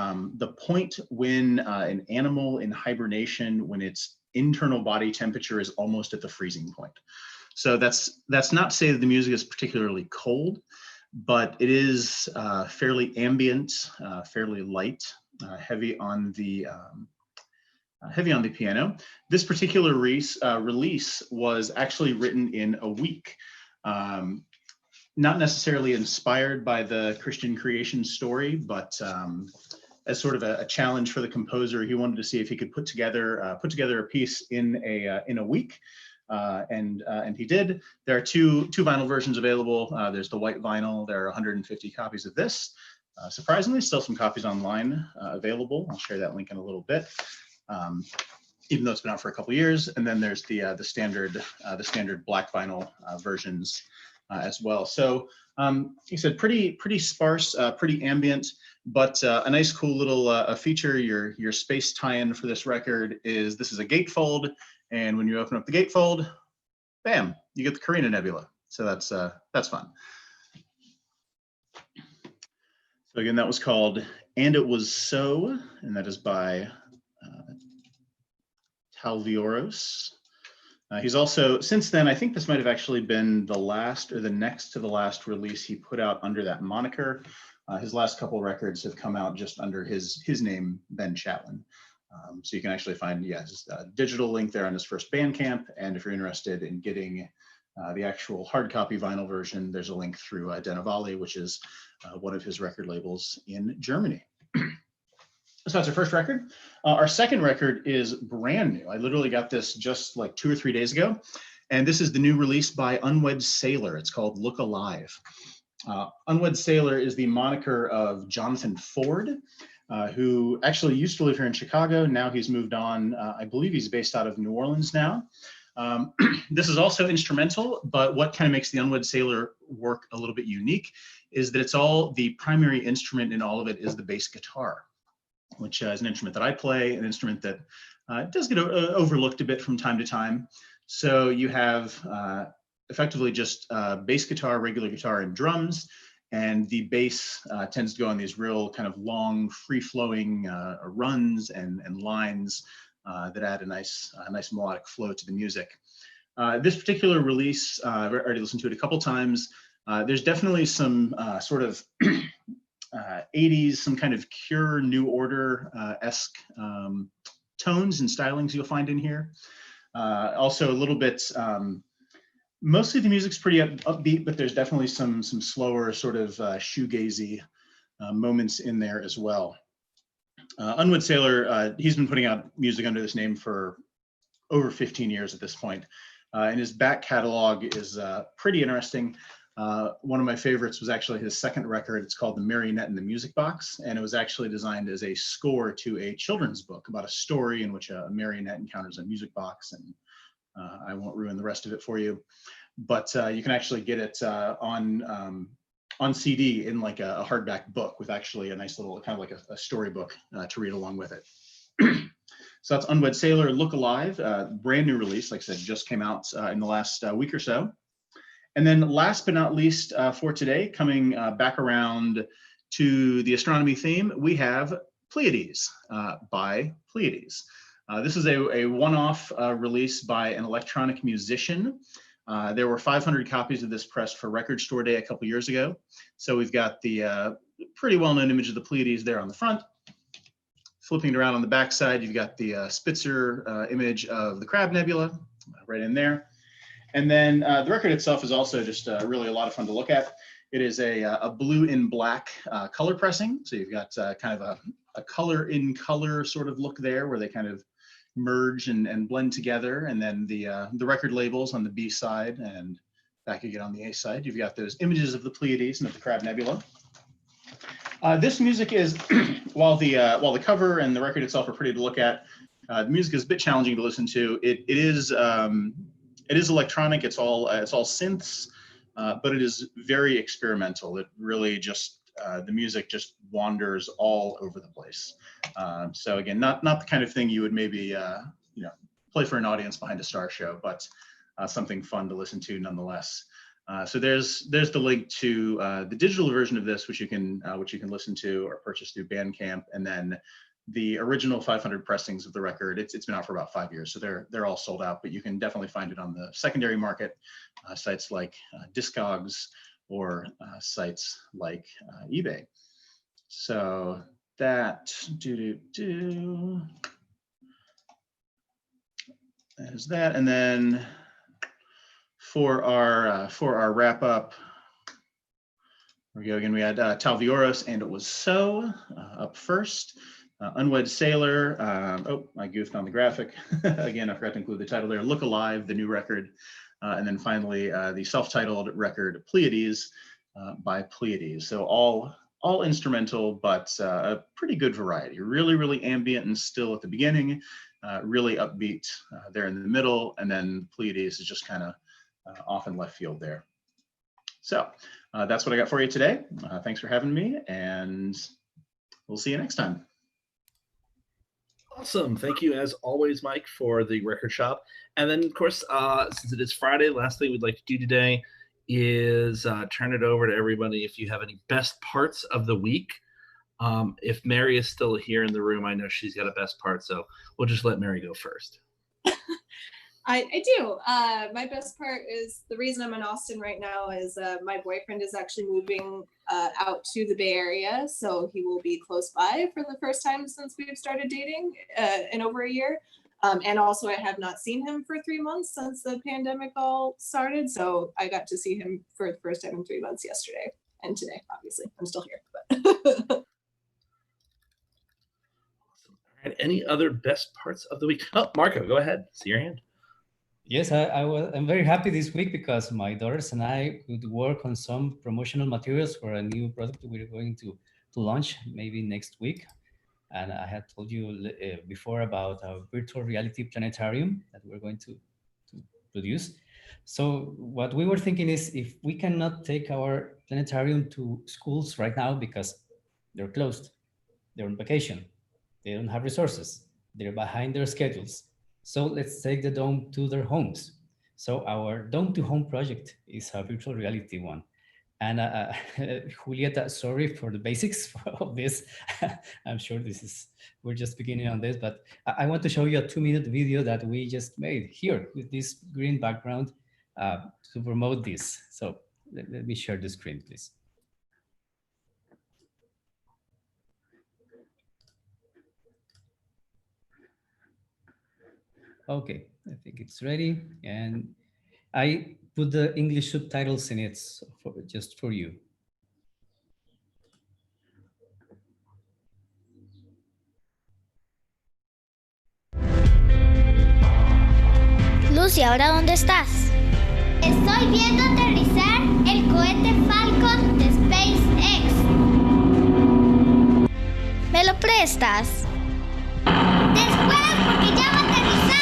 point when an animal in hibernation, when its internal body temperature is almost at the freezing point. So that's not to say that the music is particularly cold, but it is fairly ambient, fairly light, heavy on the piano. This particular release was actually written in a week. Not necessarily inspired by the Christian creation story, but as sort of a challenge for the composer, he wanted to see if he could put together a piece in a week, and he did. There are two vinyl versions available. There's the white vinyl. There are 150 copies of this. Surprisingly, still some copies online available. I'll share that link in a little bit. Even though it's been out for a couple years, and then there's the standard black vinyl versions as well. So he said pretty sparse, pretty ambient, but a nice cool little feature. Your space tie-in for this record is this is a gatefold, and when you open up the gatefold, bam, you get the Carina Nebula. So that's fun. So again, that was called "And It Was So," and that is by Talvioros. He's also, since then, I think this might have actually been the last or the next to the last release he put out under that moniker. His last couple records have come out just under his name, Ben Chatwin. So you can actually find, his digital link there on his first Bandcamp. And if you're interested in getting the actual hard copy vinyl version, there's a link through Denevali, which is one of his record labels in Germany. So that's our first record. Our second record is brand new. I literally got this just like 2 or 3 days ago. And this is the new release by Unwed Sailor. It's called Look Alive. Unwed Sailor is the moniker of Jonathan Ford. who actually used to live here in Chicago. Now he's moved on. I believe he's based out of New Orleans now. This is also instrumental, but what kind of makes the Unwed Sailor work a little bit unique is that it's all, the primary instrument in all of it is the bass guitar, which is an instrument that I play, an instrument that does get overlooked a bit from time to time. So you have effectively just bass guitar, regular guitar, and drums. And the bass tends to go on these real kind of long, free-flowing runs and lines that add a nice melodic flow to the music. This particular release, I've already listened to it a couple times. There's definitely some sort of 80s, some kind of Cure, New Order-esque tones and stylings you'll find in here. Also a little bit, mostly the music's pretty upbeat, but there's definitely some slower sort of shoegazy moments in there as well. Unwed Sailor, he's been putting out music under this name for over 15 years at this point. And his back catalog is pretty interesting. One of my favorites was actually his second record. It's called The Marionette in the Music Box, and it was actually designed as a score to a children's book about a story in which a marionette encounters a music box, and I won't ruin the rest of it for you. But you can actually get it on CD in like a hardback book with actually a nice little kind of like a storybook to read along with it. So that's Unwed Sailor, Look Alive, brand new release, like I said, just came out in the last week or so. And then last but not least for today, coming back around to the astronomy theme, we have Pleiades by Pleiades. This is a one-off release by an electronic musician. There were 500 copies of this pressed for Record Store Day a couple years ago. So we've got the pretty well-known image of the Pleiades there on the front. Flipping it around on the back side, you've got the Spitzer image of the Crab Nebula right in there. And then the record itself is also just really a lot of fun to look at. It is a blue in black color pressing. So you've got kind of a color in color sort of look there where they kind of merge and blend together. And then the record labels on the B side and back again on the A side. You've got those images of the Pleiades and of the Crab Nebula. This music is, while the cover and the record itself are pretty to look at, the music is a bit challenging to listen to. It is electronic. It's all synths, but it is very experimental. It really just the music just wanders all over the place. So again, not the kind of thing you would maybe play for an audience behind a star show, but something fun to listen to nonetheless. So there's the link to the digital version of this, which you can listen to or purchase through Bandcamp, and then the original 500 pressings of the record. It's been out for about 5 years, so they're all sold out. But you can definitely find it on the secondary market, sites like Discogs or sites like eBay. So that there's that, and then for our wrap up, here we go again. We had Talvioros, and It Was So up first. Unwed Sailor. Oh, I goofed on the graphic. Again, I forgot to include the title there. Look Alive, the new record. And then finally, the self-titled record Pleiades by Pleiades. So all instrumental, but a pretty good variety. Really, really ambient and still at the beginning. Really upbeat there in the middle. And then Pleiades is just kind of off in left field there. So that's what I got for you today. Thanks for having me, and we'll see you next time. Awesome. Thank you, as always, Mike, for the record shop. And then, of course, since it is Friday, last thing we'd like to do today is turn it over to everybody. If you have any best parts of the week, if Mary is still here in the room, I know she's got a best part, so we'll just let Mary go first. I do. My best part is the reason I'm in Austin right now is my boyfriend is actually moving out to the Bay Area, so he will be close by for the first time since we've started dating in over a year. And also I have not seen him for 3 months since the pandemic all started, so I got to see him for the first time in 3 months yesterday and today. Obviously, I'm still here. But Awesome. All right. Any other best parts of the week? Oh, Marco, go ahead. See your hand. Yes, I'm very happy this week because my daughters and I could work on some promotional materials for a new product we're going to launch maybe next week. And I had told you before about a virtual reality planetarium that we're going to produce. So what we were thinking is, if we cannot take our planetarium to schools right now because they're closed, they're on vacation, they don't have resources, they're behind their schedules. So let's take the dome to their homes. So our Dome to Home project is a virtual reality one. And Julieta, sorry for the basics of this. I'm sure we're just beginning on this, but I want to show you a 2-minute video that we just made here with this green background to promote this. So let me share the screen, please. Okay, I think it's ready. And I put the English subtitles in it just for you. Lucy, ¿ahora dónde estás? Estoy viendo aterrizar el cohete Falcon de SpaceX. ¿Me lo prestas? Después, porque ya va a aterrizar.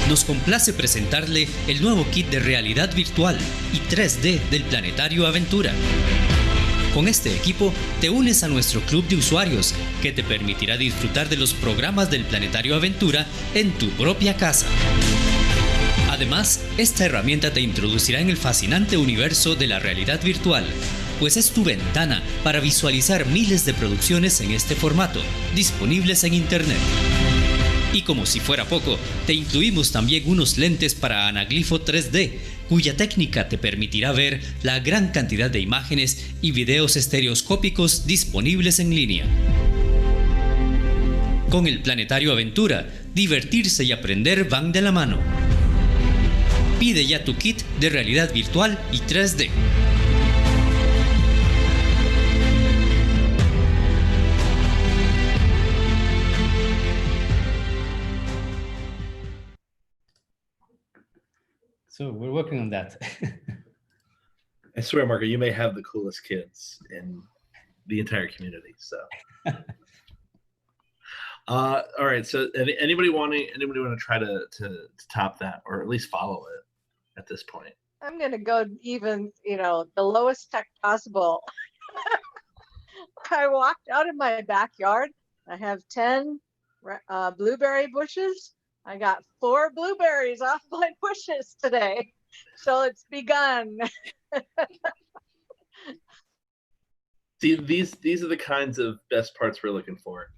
Nos complace presentarle el nuevo kit de realidad virtual y 3D del Planetario Aventura. Con este equipo te unes a nuestro club de usuarios que te permitirá disfrutar de los programas del Planetario Aventura en tu propia casa. Además, esta herramienta te introducirá en el fascinante universo de la realidad virtual, pues es tu ventana para visualizar miles de producciones en este formato, disponibles en Internet. Y como si fuera poco, te incluimos también unos lentes para anaglifo 3D, cuya técnica te permitirá ver la gran cantidad de imágenes y videos estereoscópicos disponibles en línea. Con el Planetario Aventura, divertirse y aprender van de la mano. Pide ya tu kit de realidad virtual y 3D. So we're working on that. I swear, Marco, you may have the coolest kids in the entire community. So, all right. So, anybody want to try to top that, or at least follow it at this point? I'm gonna go even, the lowest tech possible. I walked out in my backyard. I have 10 blueberry bushes. I got 4 blueberries off my bushes today. So it's begun. See, these are the kinds of best parts we're looking for.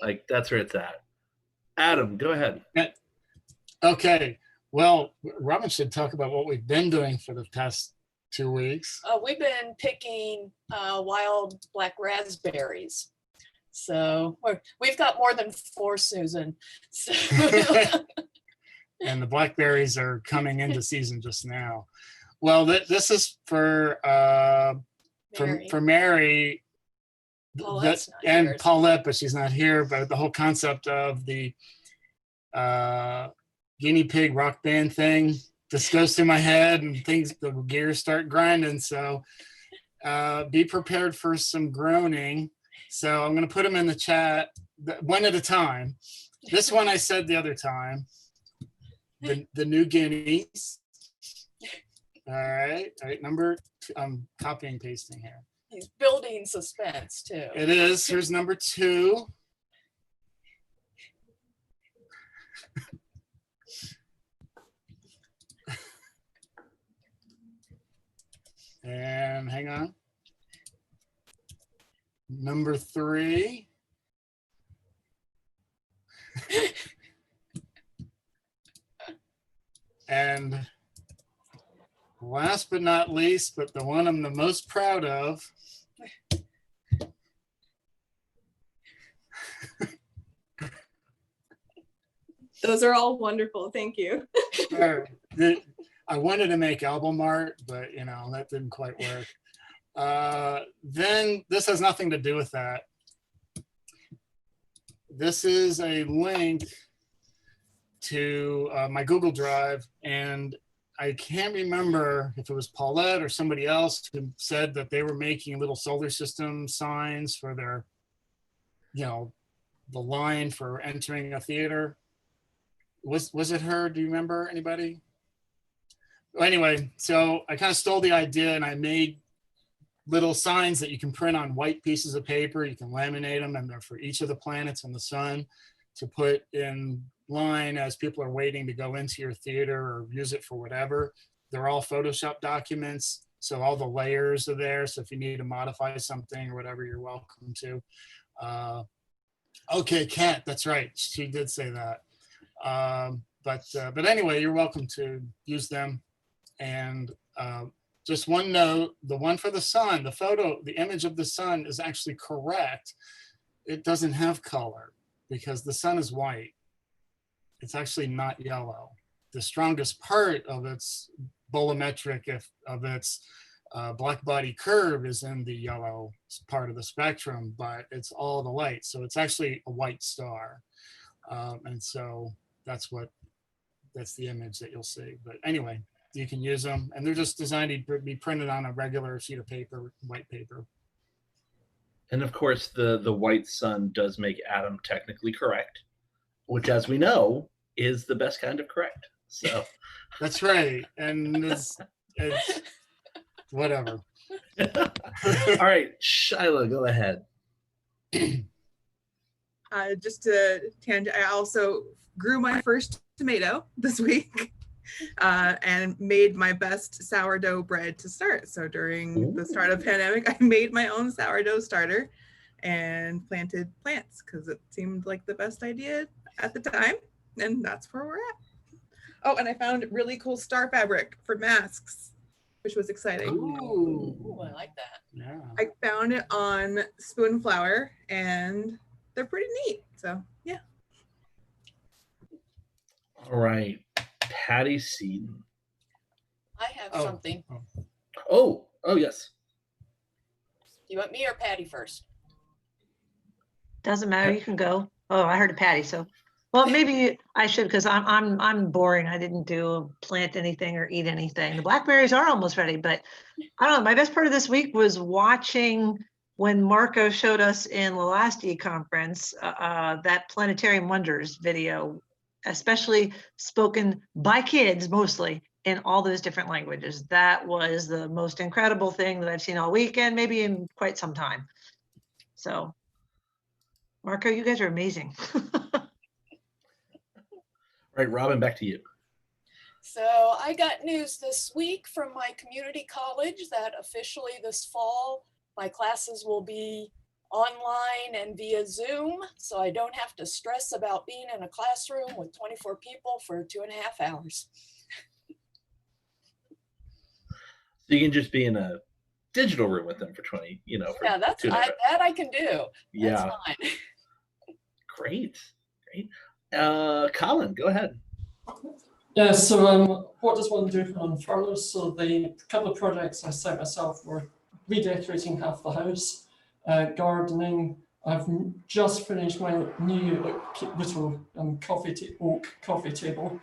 Like, that's where it's at. Adam, go ahead. Okay. Well, Robin should talk about what we've been doing for the past 2 weeks. We've been picking wild black raspberries. So we've got more than 4, Susan. So. And the blackberries are coming into season just now. Well, this is for Mary and Paulette, but she's not here. But the whole concept of the guinea pig rock band thing just goes through my head, and the gears start grinding. So be prepared for some groaning. So I'm going to put them in the chat one at a time. This one I said the other time. The new guineas. All right. Number 2. I'm copying and pasting here. He's building suspense too. It is. Here's number 2. And hang on. Number 3. And last but not least, but the one I'm the most proud of. Those are all wonderful. Thank you. Sure. I wanted to make album art, but you know, that didn't quite work. Then this has nothing to do with that. This is a link to my Google Drive, and I can't remember if it was Paulette or somebody else who said that they were making little solar system signs for their, you know, the line for entering a theater. Was it her? Do you remember, anybody? Well, anyway, so I kind of stole the idea and I made little signs that you can print on white pieces of paper. You can laminate them, and they're for each of the planets and the sun to put in line as people are waiting to go into your theater or use it for whatever. They're all Photoshop documents, so all the layers are there. So if you need to modify something or whatever, you're welcome to. Okay, Kat, that's right. She did say that. But anyway, you're welcome to use them. And just one note, the one for the sun, the photo, the image of the sun is actually correct. It doesn't have color because the sun is white. It's actually not yellow. The strongest part of its bolometric, of its black body curve is in the yellow part of the spectrum, but it's all the light. So it's actually a white star. And so that's the image that you'll see. But anyway, you can use them, and they're just designed to be printed on a regular sheet of paper, white paper. And of course, the white sun does make Adam technically correct, which, as we know, is the best kind of correct. So that's right. And it's whatever. All right, Shyla, go ahead. Just to tangent, I also grew my first tomato this week. And made my best sourdough bread to start. So during the start of the pandemic, I made my own sourdough starter and planted plants because it seemed like the best idea at the time. And that's where we're at. Oh, and I found really cool star fabric for masks, which was exciting. Ooh, I like that. Yeah. I found it on Spoonflower and they're pretty neat. So yeah. All right. Patty Seaton. I have something. Oh, yes. Do you want me or Patty first? Doesn't matter. You can go. Oh, I heard a Patty. So, well, maybe I should because I'm boring. I didn't plant anything or eat anything. The blackberries are almost ready, but I don't know. My best part of this week was watching when Marco showed us in the last e-conference that Planetarium Wonders video, especially spoken by kids mostly in all those different languages. That was the most incredible thing that I've seen all weekend, maybe in quite some time. So, Marco, you guys are amazing. All right, Robin, back to you. So I got news this week from my community college that officially this fall, my classes will be online and via Zoom, so I don't have to stress about being in a classroom with 24 people for 2.5 hours. So you can just be in a digital room with them for 20, for yeah, that I can do. Yeah. That's fine. Great. Colin, go ahead. Yeah, so what does one do on furlough? So the couple of projects I set myself were redecorating half the house, gardening. I've just finished my new little oak coffee table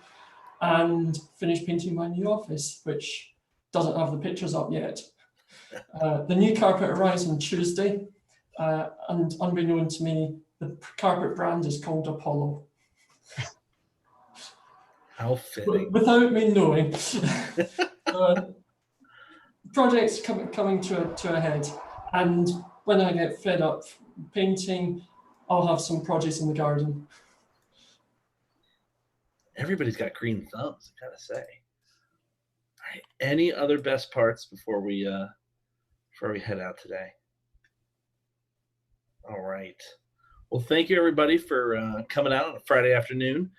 and finished painting my new office, which doesn't have the pictures up yet. The new carpet arrives on Tuesday, and unbeknown to me, the carpet brand is called Apollo. How fitting. Without me knowing. Projects coming to a head, and when I get fed up painting, I'll have some produce in the garden. Everybody's got green thumbs, I gotta say. All right, any other best parts before we head out today? All right. Well, thank you everybody for coming out on a Friday afternoon.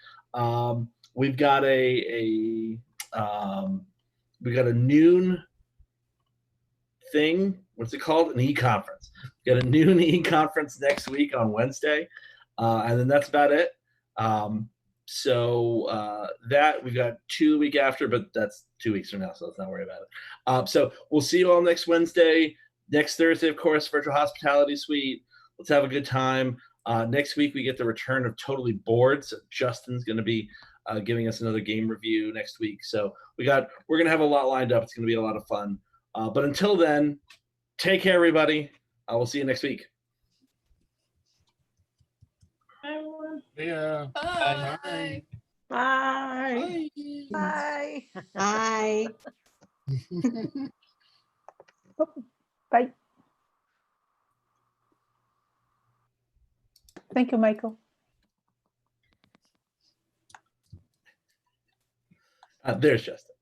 We've got a noon thing. What's it called? An e-conference. We got a noon e-conference next week on Wednesday, and then that's about it. So that we got 2 the week after, but that's 2 weeks from now, so let's not worry about it. So we'll see you all next Wednesday. Next Thursday, of course, Virtual Hospitality Suite. Let's have a good time. Next week, we get the return of Totally Bored. So Justin's going to be giving us another game review next week. So we're going to have a lot lined up. It's going to be a lot of fun. But until then, take care, everybody. We'll see you next week. Yeah. Bye. Bye. Bye. Bye. Bye. Thank you, Michael. There's Justin.